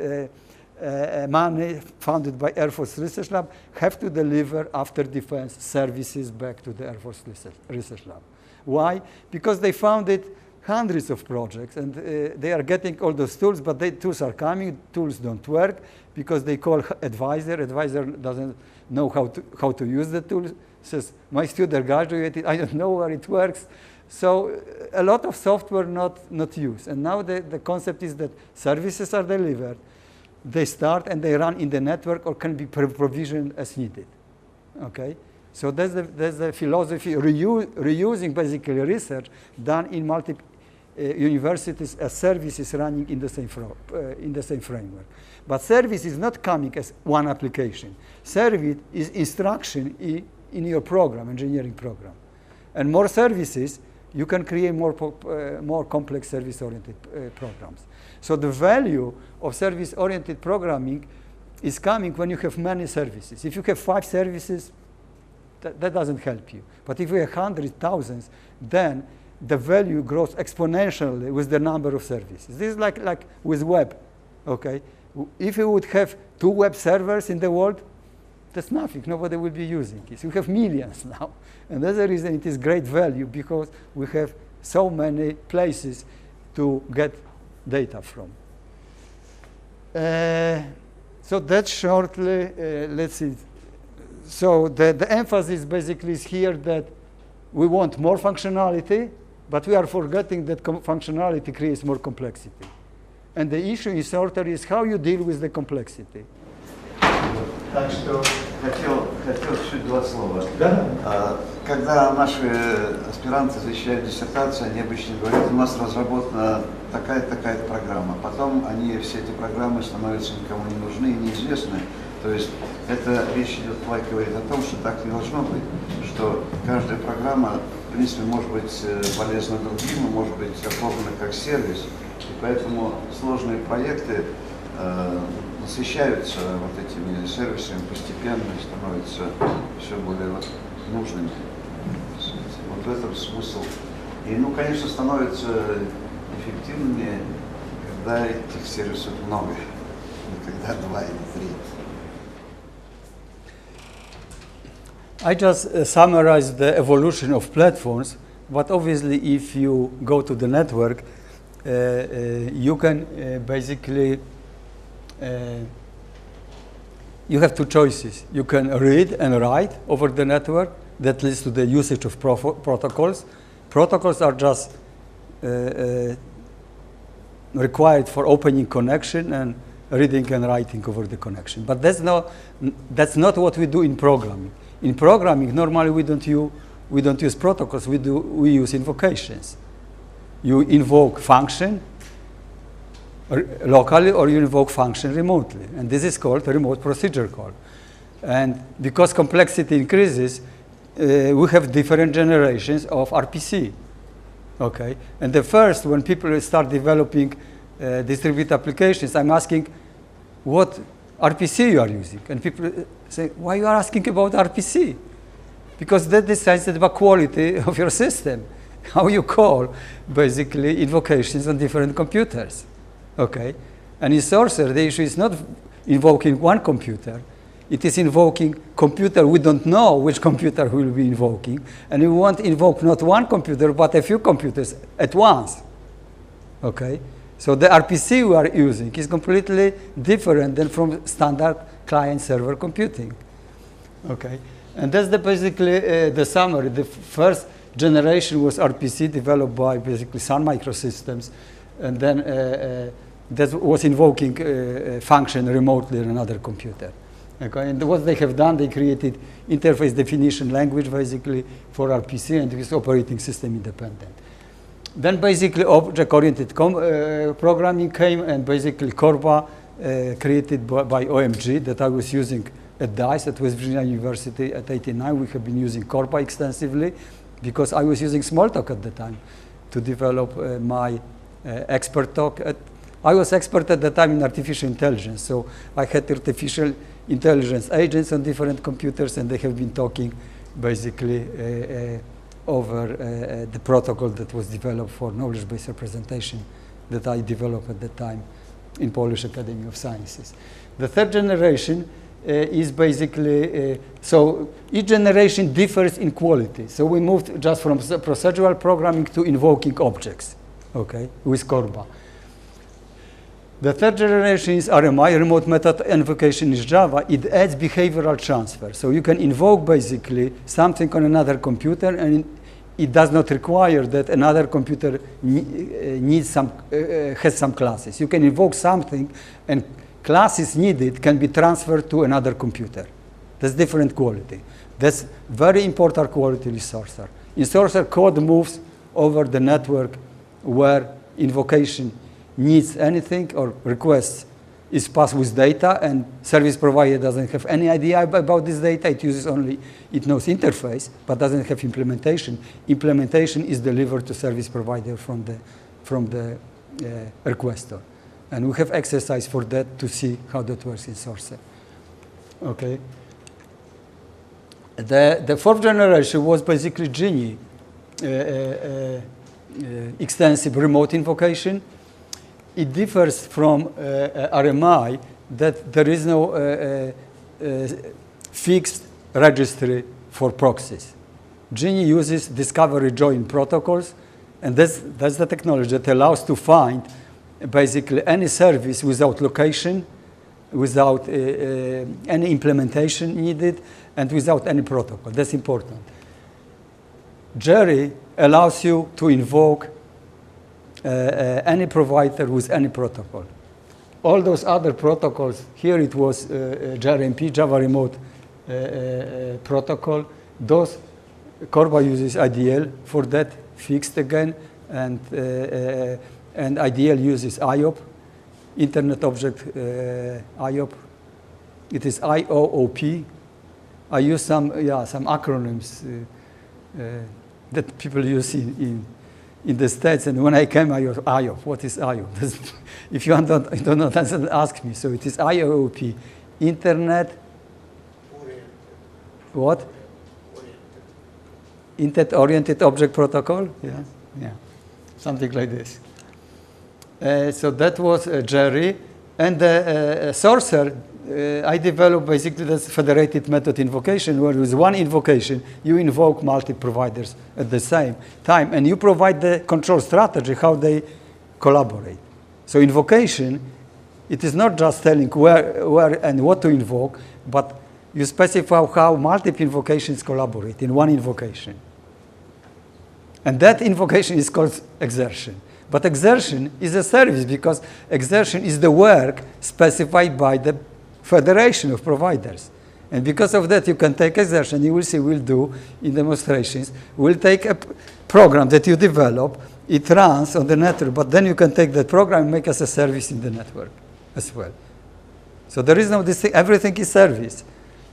money funded by Air Force Research Lab have to deliver after defense services back to the Air Force Research Lab. Why? Because they founded hundreds of projects, and they are getting all those tools, but the tools are coming, tools don't work, because they call advisor doesn't know how to use the tool, says, my student graduated, I don't know where it works. So a lot of software not used. And now the concept is that services are delivered, they start and they run in the network or can be provisioned as needed, okay? So that's the philosophy, reusing basically research done in multiple universities as services running in the same framework. But service is not coming as one application. Service is instruction in your program, engineering program. And more services, you can create more complex service-oriented programs. So the value of service-oriented programming is coming when you have many services. If you have 5 services, that doesn't help you. But if you have hundreds, thousands, then the value grows exponentially with the number of services. This is like with web, okay? If you would have 2 web servers in the world, that's nothing. Nobody will be using it. You have millions now. And that's the reason it is great value, because we have so many places to get data from. So that's shortly, let's see. So the emphasis basically is here that we want more functionality, but we are forgetting that functionality creates more complexity. And the issue in SORCER is how you deal with the complexity. Так что хотел чуть два слова. Да. Когда наши аспиранты защищают диссертацию, они обычно говорят, у нас разработана такая-то программа. Потом все эти программы становятся никому не нужны и неизвестны. То есть это речь идет, Майк говорит о том, что так не должно быть, что каждая программа, в принципе, может быть полезна другим, может быть оформлена как сервис. И поэтому сложные проекты насыщаются вот этими сервисами постепенно и становятся все более нужными. Вот в этом смысл. И, конечно, становятся эффективными, когда этих сервисов много, не когда 2 или 3. I just summarized the evolution of platforms, but obviously if you go to the network, you can basically, you have two choices. You can read and write over the network. That leads to the usage of protocols. Protocols are just required for opening connection and reading and writing over the connection. But that's not what we do in programming. In programming, normally we don't use protocols. We use invocations. You invoke function locally, or you invoke function remotely, and this is called a remote procedure call. And because complexity increases, we have different generations of RPC. Okay, and the first, when people start developing distributed applications, I'm asking what RPC you are using, and people say, why you are asking about RPC? Because that decides the quality of your system, how you call basically invocations on different computers. Okay, and in SORCER the issue is not invoking one computer, it is invoking computer. We don't know which computer we will be invoking, and we want to invoke not one computer but a few computers at once. Okay, so the RPC we are using is completely different than from standard client-server computing. Okay, and that's basically the summary. The first generation was RPC, developed by basically Sun Microsystems, and then that was invoking a function remotely on another computer. Okay, and what they have done, they created interface definition language basically for RPC, and it is operating system independent. Then basically object-oriented programming came, and basically Corba created by OMG that I was using at DICE at West Virginia University at 89. We have been using Corba extensively because I was using Smalltalk at the time to develop my expert talk. I was expert at the time in artificial intelligence, so I had artificial intelligence agents on different computers, and they have been talking basically over the protocol that was developed for knowledge-based representation that I developed at the time in Polish Academy of Sciences. The third generation is basically, so each generation differs in quality. So we moved just from procedural programming to invoking objects, okay, with Corba. The third generation is RMI, remote method invocation is Java. It adds behavioral transfer. So you can invoke basically something on another computer, and it does not require that another computer has some classes. You can invoke something, and classes needed can be transferred to another computer. That's different quality. That's very important quality in SORCER. In SORCER, code moves over the network where invocation needs anything or requests is passed with data, and service provider doesn't have any idea about this data. It uses only, it knows interface, but doesn't have implementation. Implementation is delivered to service provider from the requester. And we have exercise for that to see how that works in SORCER. Okay. The fourth generation was basically Genie, extensive remote invocation. It differs from RMI that there is no fixed registry for proxies. Genie uses discovery join protocols, And that's the technology that allows to find basically any service without location, without any implementation needed, and without any protocol. That's important. Jerry allows you to invoke any provider with any protocol. All those other protocols, here it was JRMP, Java Remote Protocol. Those, Corba uses IDL for that, fixed again, and IDL uses IOP, Internet Object IOP. It is IOOP. I use some acronyms that people use in the States, and when I came, I was IOP. What is IOP? If you don't know, doesn't ask me. So it is IOOP, Internet. Oriented. What? Oriented. Internet-oriented object protocol. Yeah, something like this. So that was Jerry, and the SORCER. I developed basically this federated method invocation, where with one invocation, you invoke multi-providers at the same time, and you provide the control strategy, how they collaborate. So invocation, it is not just telling where and what to invoke, but you specify how multiple invocations collaborate in one invocation. And that invocation is called exertion. But exertion is a service, because exertion is the work specified by the federation of providers. And because of that, you can take exertion. You will see we'll do in demonstrations. We'll take a program that you develop. It runs on the network, but then you can take that program and make us a service in the network as well. So there is no distinction. Everything is service.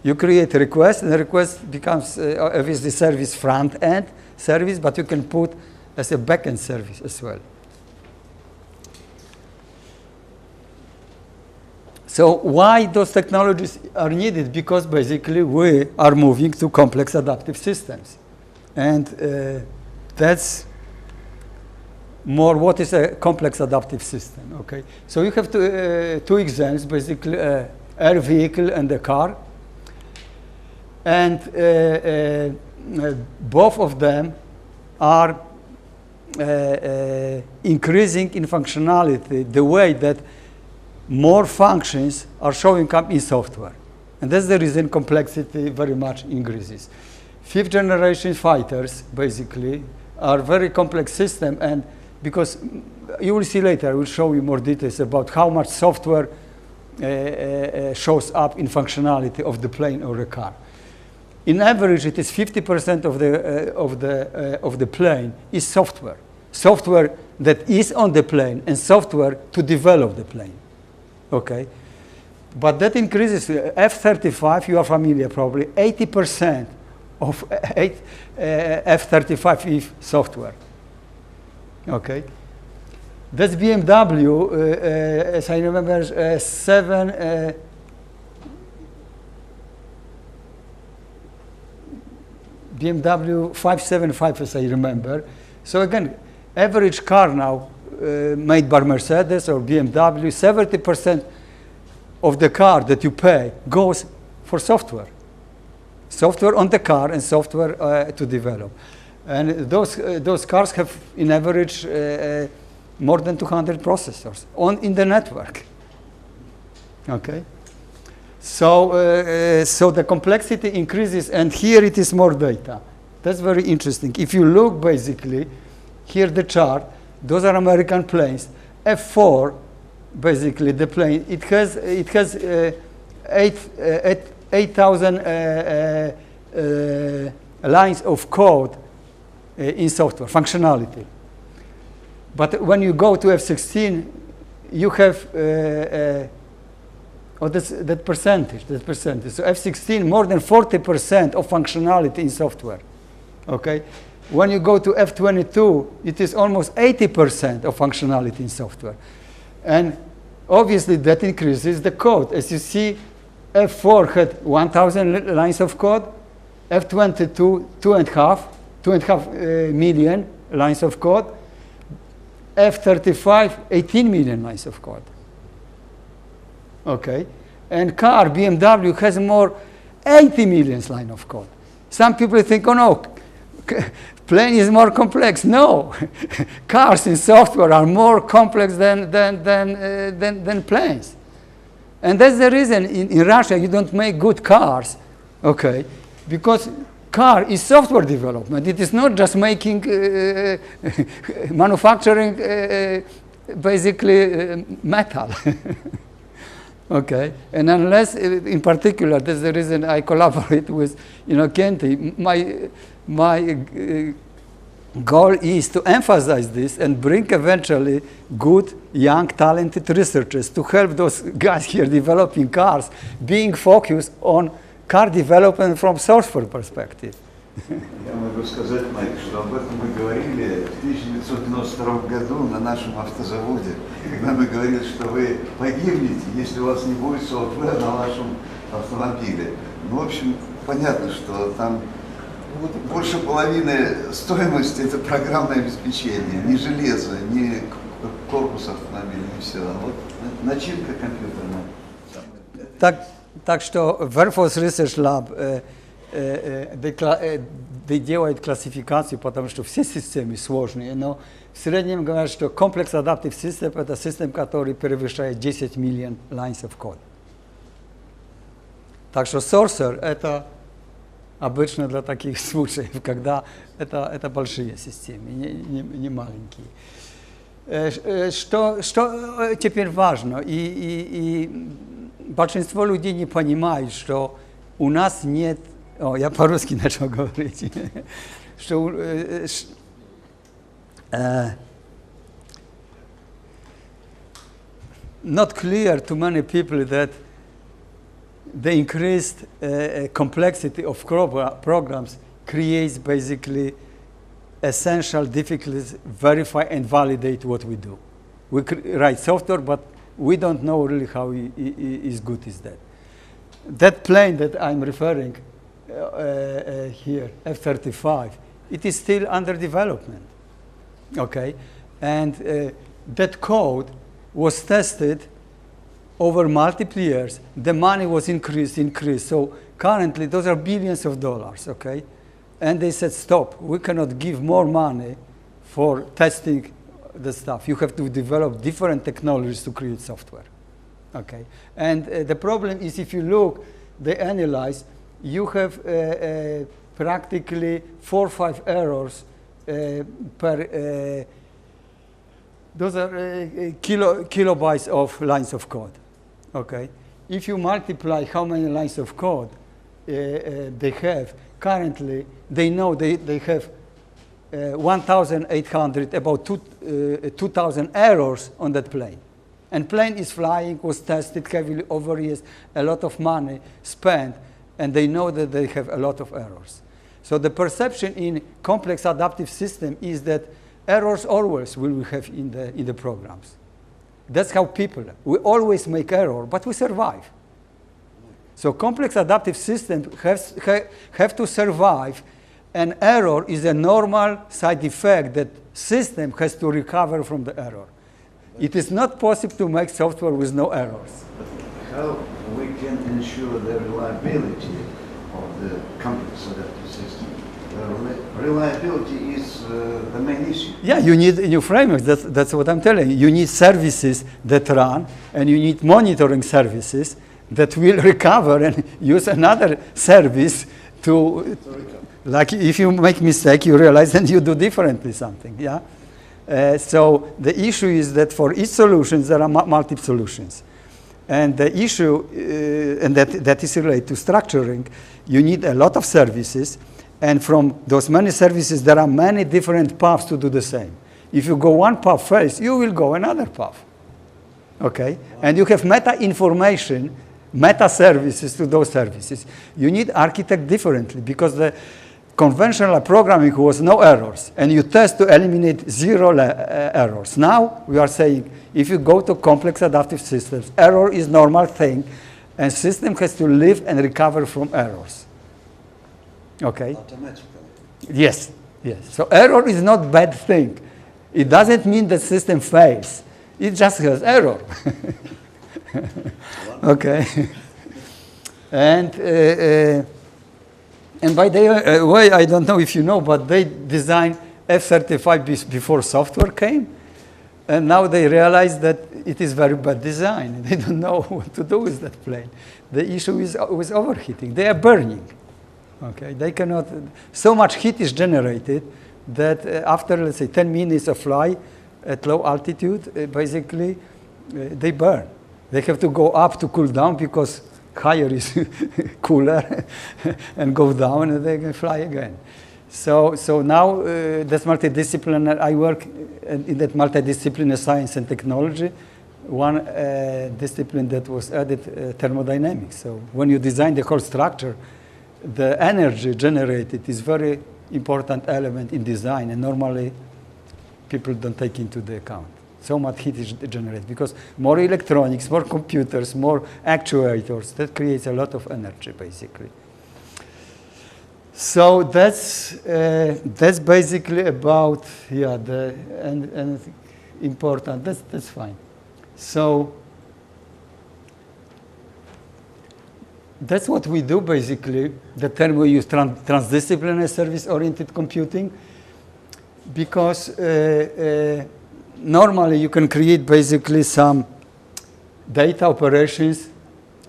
You create a request, and the request becomes obviously service front-end service, but you can put as a back-end service as well. So why those technologies are needed? Because basically we are moving to complex adaptive systems. And that's more what is a complex adaptive system, okay? So you have two examples, basically air vehicle and a car. And both of them are increasing in functionality the way that more functions are showing up in software. And that's the reason complexity very much increases. Fifth generation fighters, basically, are very complex system, and because you will see later, I will show you more details about how much software shows up in functionality of the plane or the car. In average, it is 50% of the plane is software. Software that is on the plane and software to develop the plane. Okay, but that increases. F-35, you are familiar probably, 80% of F-35 is software. Okay, that's BMW, as I remember, BMW 575, as I remember. So again, average car now, made by Mercedes or BMW, 70% of the car that you pay goes for software. Software on the car and software to develop. And those cars have, in average, more than 200 processors in the network. Okay? So, so the complexity increases, and here it is more data. That's very interesting. If you look, basically, here the chart, those are American planes. F4, basically the plane, it has 8,000 lines of code in software, functionality. But when you go to F16, you have that percentage. So F16, more than 40% of functionality in software. Okay. When you go to F22, it is almost 80% of functionality in software. And obviously that increases the code. As you see, F4 had 1,000 lines of code, F22, 2.5 million lines of code, F35, 18 million lines of code. Okay, and car, BMW, has more, 80 million lines of code. Some people think, oh no, plane is more complex. No, cars in software are more complex than planes. And that's the reason in Russia you don't make good cars, okay? Because car is software development. It is not just making, manufacturing basically metal. Okay, and unless, in particular, that's the reason I collaborate with, Kenti. My goal is to emphasize this and bring eventually good, young, talented researchers to help those guys here developing cars, being focused on car development from software perspective. Я могу сказать, Майк, что об этом мы говорили в 1992 году на нашем автозаводе, когда мы говорили, что вы погибнете, если у вас не будет софтвера на вашем автомобиле. Ну, в общем, понятно, что там больше половины стоимости – это программное обеспечение, не железо, не корпус автомобиля, не все. А вот начинка компьютерная. Так что Workforce Research Lab делает классификацию, потому что все системы сложные, но в среднем говорят, что Complex Adaptive System – это система, который превышает 10 миллионов lines of code. Так что SORCER – это обычно для таких случаев, когда это большие системы, не маленькие. Что теперь важно, и большинство людей не понимают, что у нас нет, я по-русски начал говорить, что not clear to many people that the increased complexity of programs creates basically essential difficulties verify and validate what we do. We write software, but we don't know really how is good is that. That plane that I'm referring here, F-35, it is still under development, okay? And that code was tested over multiple years. The money was increased. So currently, those are billions of dollars, okay? And they said, stop, we cannot give more money for testing the stuff. You have to develop different technologies to create software, okay? And the problem is, if you look, they analyze, you have practically 4 or 5 errors per, those are kilobytes of lines of code, okay? If you multiply how many lines of code they have, currently, they know they have 1,800, about 2,000 errors on that plane. And plane is flying, was tested heavily over years, a lot of money spent, and they know that they have a lot of errors. So the perception in complex adaptive system is that errors always will we have in the programs. That's how people, we always make error, but we survive. So complex adaptive systems have to survive, and error is a normal side effect that system has to recover from the error. It is not possible to make software with no errors. How we can ensure the reliability of the complex adaptive system? Reliability is the main issue. Yeah, you need new frameworks. That's what I'm telling you. You need services that run, and you need monitoring services that will recover and use another service to, like if you make mistake, you realize and you do differently something, yeah? So the issue is that for each solution, there are multiple solutions. And the issue, and that is related to structuring, you need a lot of services, and from those many services, there are many different paths to do the same. If you go one path first, you will go another path, okay? And you have meta-information, meta-services to those services. You need architect differently, because the conventional programming was no errors, and you test to eliminate 0 errors. Now we are saying, if you go to complex adaptive systems, error is normal thing, and system has to live and recover from errors. Okay? Automatically. Yes, yes. So error is not bad thing. It doesn't mean the system fails. It just has error. Okay. And And by the way, I don't know if you know, but they designed F-35 before software came. And now they realize that it is very bad design. They don't know what to do with that plane. The issue is with overheating. They are burning. Okay, they cannot. So much heat is generated that after, let's say, 10 minutes of flight at low altitude, basically they burn. They have to go up to cool down because higher is cooler, and go down, and they can fly again. So now that's multidisciplinary. I work in that multidisciplinary science and technology. One discipline that was added, thermodynamics. So when you design the whole structure, the energy generated is very important element in design, and normally people don't take into the account. So much heat is generated because more electronics, more computers, more actuators, that creates a lot of energy, basically. So that's basically about, yeah, and important. That's fine. So that's what we do, basically. The term we use, transdisciplinary service-oriented computing, because normally you can create basically some data operations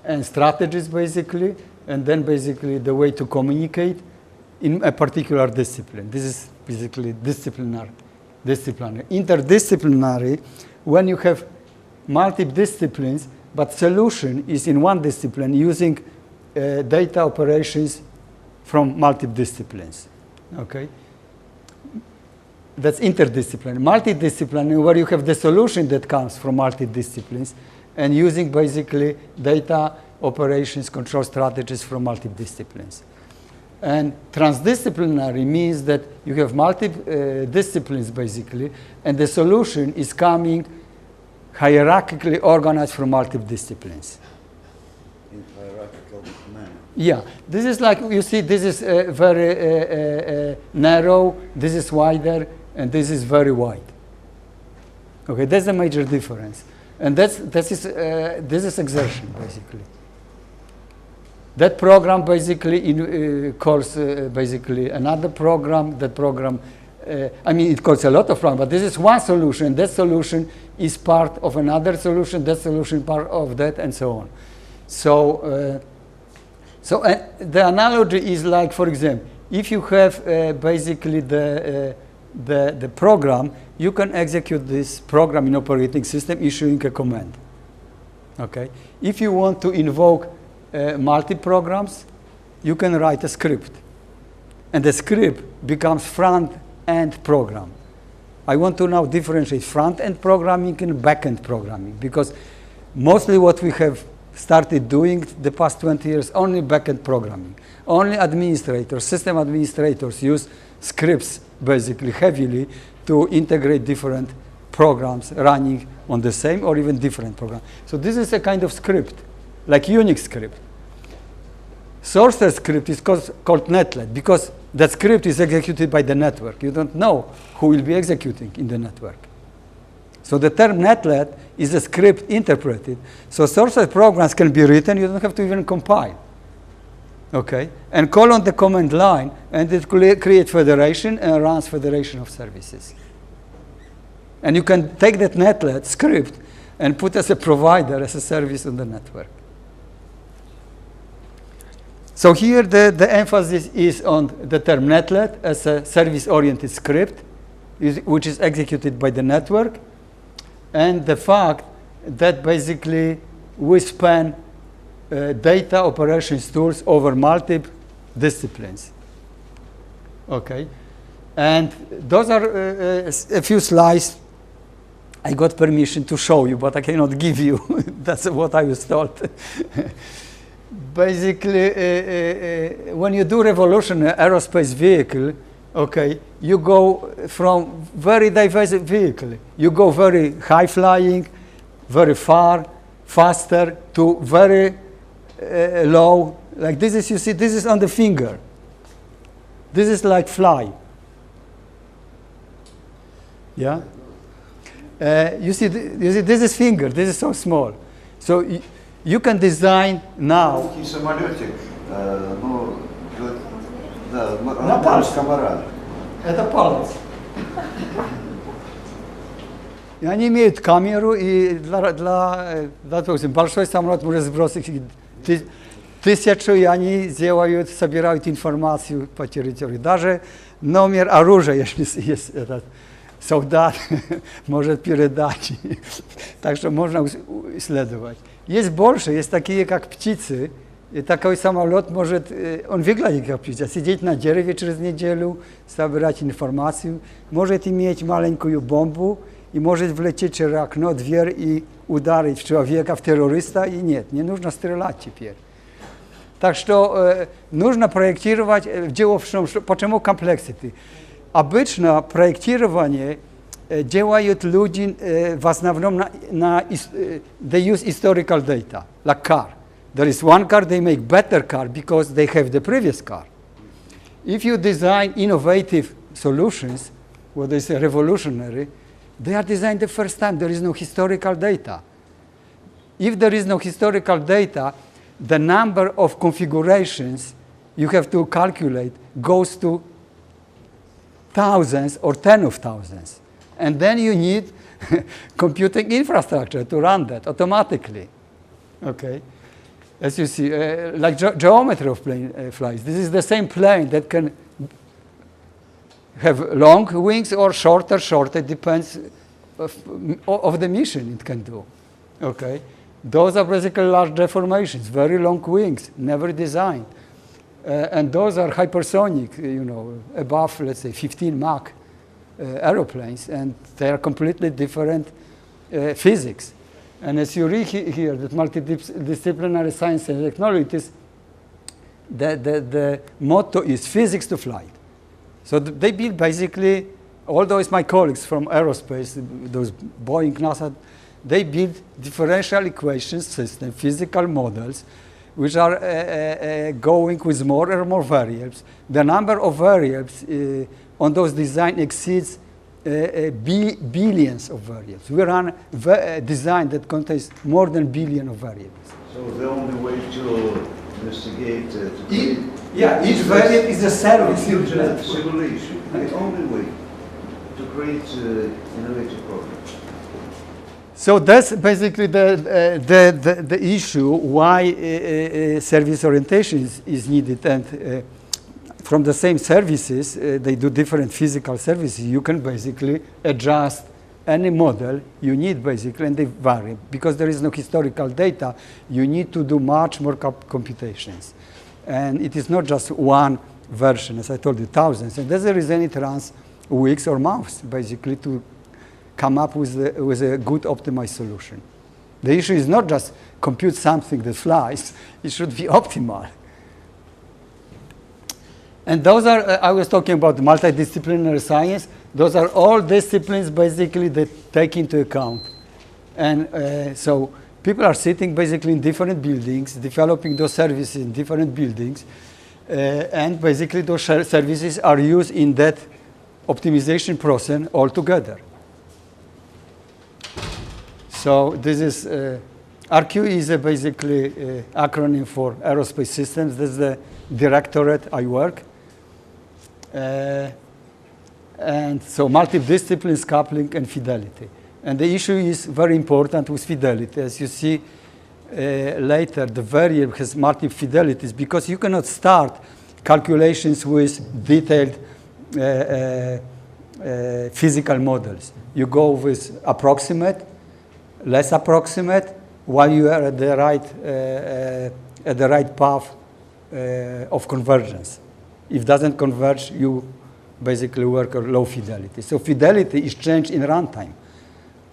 and strategies, basically, and then basically the way to communicate in a particular discipline. This is basically disciplinary. Interdisciplinary, when you have multiple disciplines, but solution is in one discipline using data operations from multiple disciplines. Okay? That's interdisciplinary. Multidisciplinary, where you have the solution that comes from multidisciplines and using basically data operations, control strategies from multiple disciplines. And transdisciplinary means that you have multiple disciplines, basically, and the solution is coming hierarchically organized from multiple disciplines. In hierarchical manner. Yeah, this is like, you see, this is very narrow, this is wider, and this is very wide. Okay, that's a major difference. And this is exertion, basically. That program basically calls basically another program. That program, I mean, it calls a lot of programs, but this is one solution. That solution is part of another solution. That solution part of that, and so on. So, the analogy is like, for example, if you have basically the program, you can execute this program in operating system issuing a command. Okay. If you want to invoke multi-programs, you can write a script. And the script becomes front-end program. I want to now differentiate front-end programming and back-end programming, because mostly what we have started doing the past 20 years, only back-end programming. Only administrators, system administrators use scripts basically heavily to integrate different programs running on the same or even different program. So this is a kind of script, like Unix script. SORCER script is called netlet because that script is executed by the network. You don't know who will be executing in the network. So the term netlet is a script interpreted. So SORCER programs can be written, you don't have to even compile. Okay? And call on the command line, and it creates federation and runs federation of services. And you can take that netlet script and put as a provider, as a service on the network. So here the emphasis is on the term netlet as a service-oriented script, which is executed by the network, and the fact that basically we span data operations tools over multiple disciplines. Okay, and those are a few slides I got permission to show you, but I cannot give you. That's what I was told. Basically, when you do revolutionary aerospace vehicle, okay, you go from very diverse vehicle. You go very high flying, very far, faster, to very low. Like this is, you see, this is on the finger. This is like fly. Yeah? You see, this is finger. This is so small. So you can design now. Да, На пальце. комара. Это палец. И они имеют камеру, и допустим, большой самолет может сбросить 1000, и они делают, собирают информацию по территории. Даже номер оружия, если есть этот солдат, может передать. Так что можно исследовать. Есть больше, есть такие, как птицы. И такой самолет может, он выглядит как птица, сидеть на дереве через неделю, собирать информацию, может иметь маленькую бомбу и может влететь через окно, дверь и ударить в человека, в террориста, и нет, не нужно стрелять теперь. Так что нужно проектировать, дело в том, почему complexity. Обычно проектирование делают люди в основном they use historical data, like car. There is one car, they make better car because they have the previous car. If you design innovative solutions, what they say revolutionary, they are designed the first time. There is no historical data. If there is no historical data, the number of configurations you have to calculate goes to thousands or tens of thousands. And then you need computing infrastructure to run that automatically. Okay? As you see, like geometry of plane flies. This is the same plane that can have long wings or shorter, it depends of the mission it can do. Okay? Those are basically large deformations, very long wings, never designed. And those are hypersonic, above, let's say, 15 Mach aeroplanes, and they are completely different physics. And as you read here, that multidisciplinary science and technology, the motto is physics to flight. So they build basically, all those my colleagues from aerospace, those Boeing, NASA, they build differential equations system, physical models, which are going with more and more variables. The number of variables on those design exceeds billions of variables. We run a design that contains more than billion of variables. So the only way to investigate, each variable is a service. Simulation, the only way to create innovative programs. So that's basically the issue why service orientation is needed. And from the same services, they do different physical services. You can basically adjust any model you need, basically, and they vary. Because there is no historical data, you need to do much more computations. And it is not just one version, as I told you, thousands. And that's the reason it runs weeks or months, basically, to come up with a good optimized solution. The issue is not just compute something that flies, it should be optimal. And those are, I was talking about multidisciplinary science, those are all disciplines basically that take into account. And so people are sitting basically in different buildings, developing those services in different buildings, and basically those services are used in that optimization process altogether. So this is, RQ is basically acronym for aerospace systems. This is the directorate I work. And so multidisciplines, coupling, and fidelity. And the issue is very important with fidelity. As you see later, the variable has multiple fidelities because you cannot start calculations with detailed physical models. You go with approximate, less approximate, while you are at the right path of convergence. If it doesn't converge, you basically work at low fidelity. So fidelity is changed in runtime.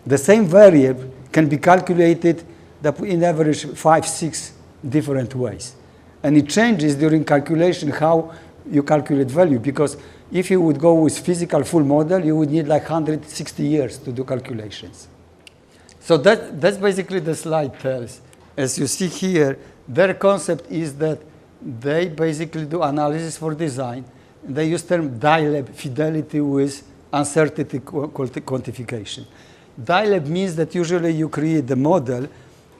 The same variable can be calculated in average 5-6 different ways. And it changes during calculation how you calculate value, because if you would go with physical full model, you would need like 160 years to do calculations. So that's basically the slide tells. As you see here, their concept is that they basically do analysis for design. They use term DILAB fidelity with uncertainty quantification. DILAB means that usually you create the model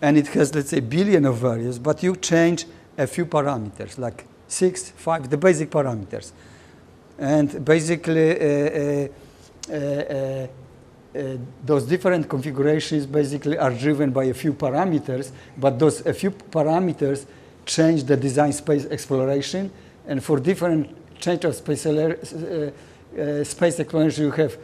and it has, let's say, billion of variables, but you change a few parameters, like 5, the basic parameters. And basically, those different configurations basically are driven by a few parameters, but those a few parameters change the design space exploration. And for different change of space exploration, you have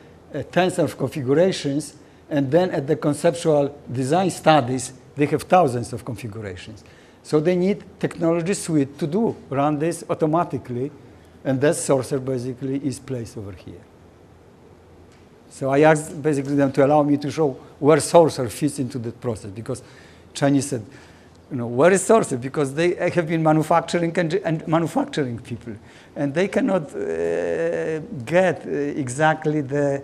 tens of configurations. And then at the conceptual design studies, they have thousands of configurations. So they need technology suite to run this automatically. And that SORCER basically is placed over here. So I asked basically them to allow me to show where SORCER fits into that process, because Chinese said, where is SORCER? Because they have been manufacturing and manufacturing people. And they cannot get exactly the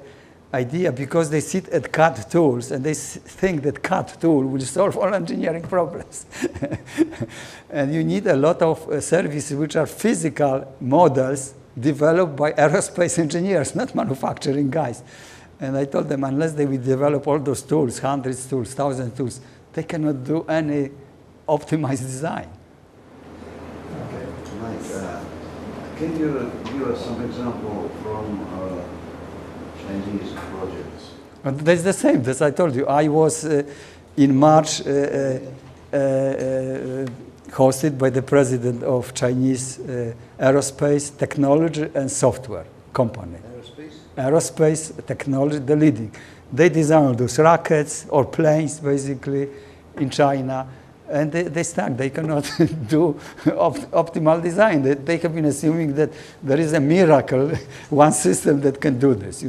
idea, because they sit at CAD tools and they think that CAD tool will solve all engineering problems. And you need a lot of services which are physical models developed by aerospace engineers, not manufacturing guys. And I told them, unless they will develop all those tools, hundreds tools, thousands tools, they cannot do any optimized design. Okay, Mike, can you give us some example from Chinese projects? But that's the same, as I told you. I was in March hosted by the president of Chinese Aerospace Technology and Software Company. Aerospace technology, the leading. They design those rockets or planes, basically, in China. And they stuck. They cannot do optimal design. They have been assuming that there is a miracle, one system that can do this,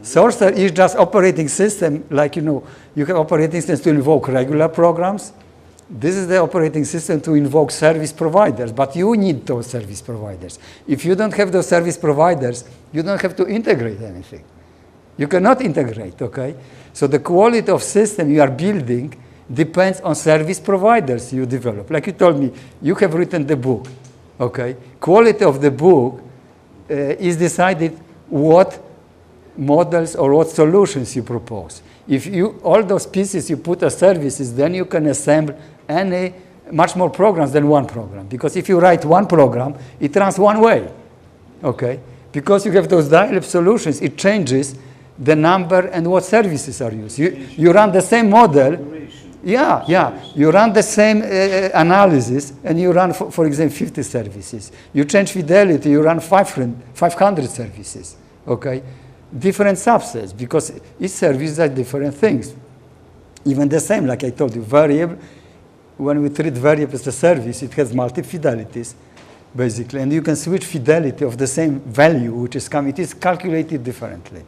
SORCER is just operating system, like, you have operating systems to invoke regular programs. This is the operating system to invoke service providers, but you need those service providers. If you don't have those service providers, you don't have to integrate anything. You cannot integrate, okay? So the quality of system you are building depends on service providers you develop. Like you told me, you have written the book, okay? Quality of the book is decided what models or what solutions you propose. If all those pieces you put as services, then you can assemble much more programs than one program. Because if you write one program, it runs one way, okay? Because you have those dial-up solutions, it changes the number and what services are used. You run the same model. Yeah. You run the same analysis, and you run, for example, 50 services. You change fidelity, you run 500 services, okay? Different subsets, because each service does different things. Even the same, like I told you, variable, when we treat variable as a service, it has multi-fidelities, basically, and you can switch fidelity of the same value, which is coming. It is calculated differently,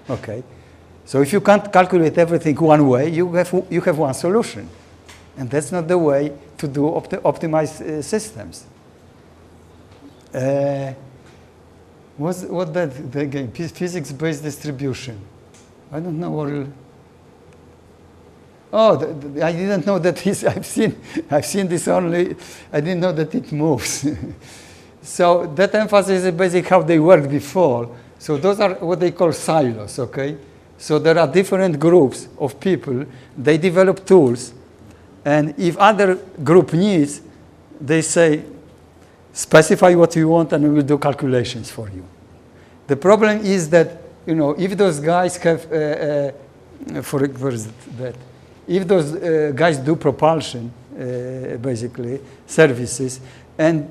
okay? So if you can't calculate everything one way, you have one solution. And that's not the way to do optimized systems. What that again? Physics-based distribution. I don't know what. I didn't know that I've seen this only. I didn't know that it moves. So that emphasis is basically how they worked before. So those are what they call silos, okay? So there are different groups of people. They develop tools, and if other group needs, they say, specify what you want, and we will do calculations for you. The problem is that, if those guys have, if those guys do propulsion, basically, services, and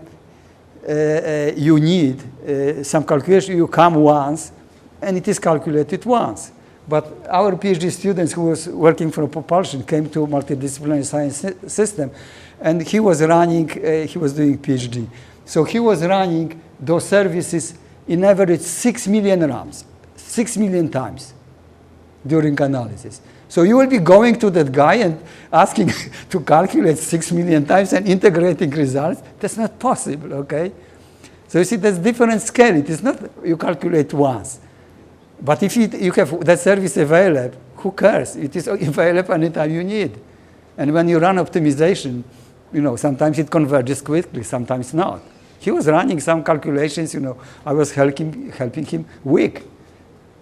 you need some calculation, you come once, and it is calculated once. But our PhD students who was working for propulsion came to multidisciplinary science system, and he was doing PhD. So he was running those services in average 6 million runs, 6 million times during analysis. So you will be going to that guy and asking to calculate 6 million times and integrating results. That's not possible, okay? So you see, there's different scale. It is not you calculate once. But if you have that service available, who cares? It is available anytime you need. And when you run optimization, sometimes it converges quickly, sometimes not. He was running some calculations, I was helping him week.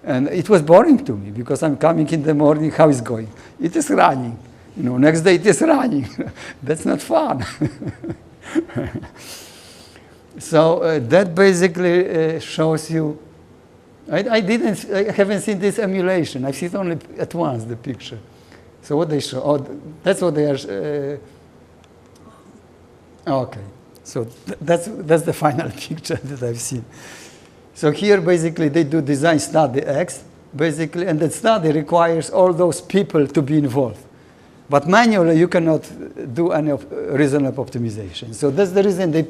And it was boring to me, because I'm coming in the morning, how is it going? It is running. Next day it is running. That's not fun. So that basically shows you. I haven't seen this emulation. I've seen only at once the picture. So what they show? Oh, that's what they are. Okay. So that's the final picture that I've seen. So here basically they do design study X, basically, and that study requires all those people to be involved. But manually you cannot do any reasonable optimization. So that's the reason they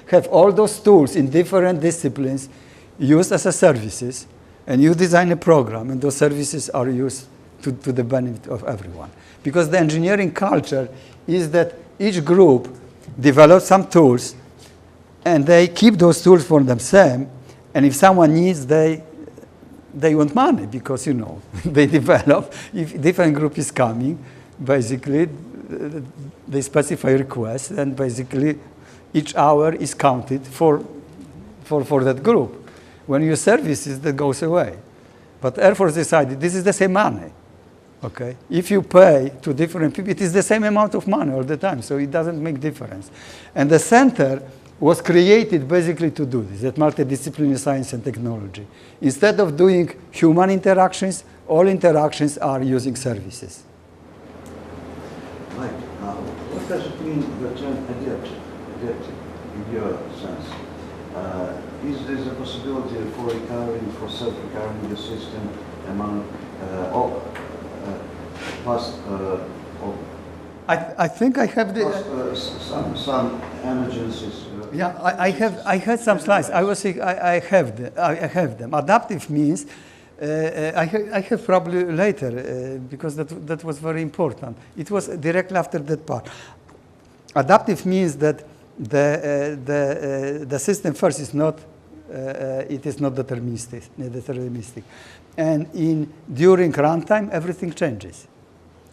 have all those tools in different disciplines used as a services, and you design a program, and those services are used to the benefit of everyone. Because the engineering culture is that each group develops some tools, and they keep those tools for themselves, and if someone needs, they want money, because, you know, they develop. If different group is coming, basically, they specify requests, and basically each hour is counted for that group. When you services, that goes away. But Air Force decided this is the same money. Okay? If you pay to different people, it is the same amount of money all the time, so it doesn't make difference. And the center was created basically to do this, that multidisciplinary science and technology. Instead of doing human interactions, all interactions are using services. Right. What does it mean, the term adaptive, in your sense? Is there a possibility for recurring, for self-recurring the system among all past? I think I have the some emergencies. Yeah, I had some slides. I have them. Adaptive means I have probably later because that was very important. It was directly after that part. Adaptive means that the system first is not it is not deterministic, and during runtime everything changes.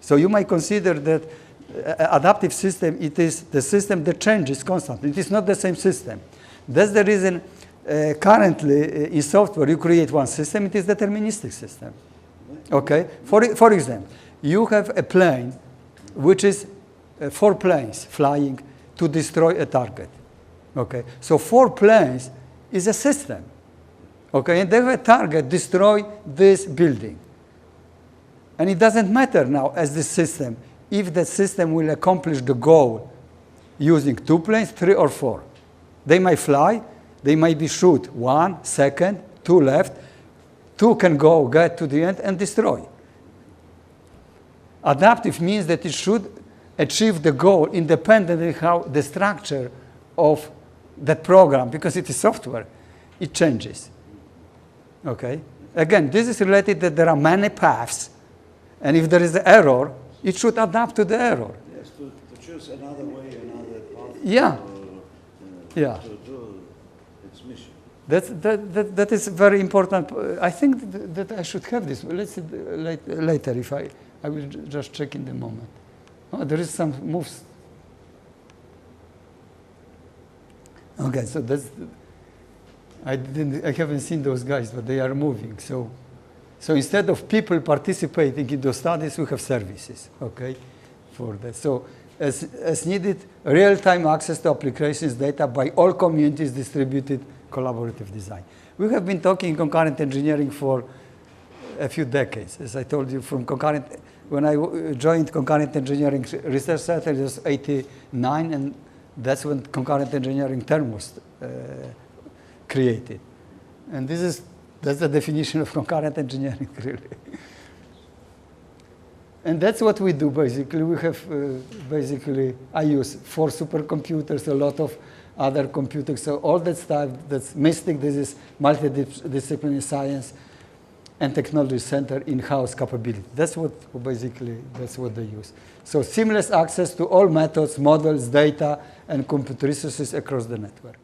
So you might consider that adaptive system, it is the system that changes constantly. It is not the same system. That's the reason currently in software you create one system, it is deterministic system. Okay? For example, you have a plane which is 4 planes flying to destroy a target. Okay? So 4 planes is a system. Okay? And they have a target, destroy this building. And it doesn't matter now as the system if the system will accomplish the goal using 2 planes, 3 or 4. They might fly, they might be shoot 1 second, 2 left, 2 can get to the end and destroy. Adaptive means that it should achieve the goal independently how the structure of that program, because it is software, it changes. Okay? Again, this is related that there are many paths, and if there is an error, it should adapt to the error. Yes, to choose another way, another path. Yeah. To do its mission. That is very important. I think that I should have this. Let's see later if I will just check in the moment. Oh, there is some moves. Okay, so that's. I haven't seen those guys, but they are moving. So instead of people participating in those studies, we have services. Okay, for that. So as needed, real-time access to applications data by all communities, distributed collaborative design. We have been talking concurrent engineering for a few decades. As I told you, from concurrent, when I joined concurrent engineering research center, it was 89, and that's when concurrent engineering term was created. And that's the definition of concurrent engineering, really. And that's what we do, basically. We have, I use 4 supercomputers, a lot of other computers. So all that stuff, that's MYSTIC, this is multidisciplinary science and technology center in-house capability. That's what they use. So seamless access to all methods, models, data, and compute resources across the network.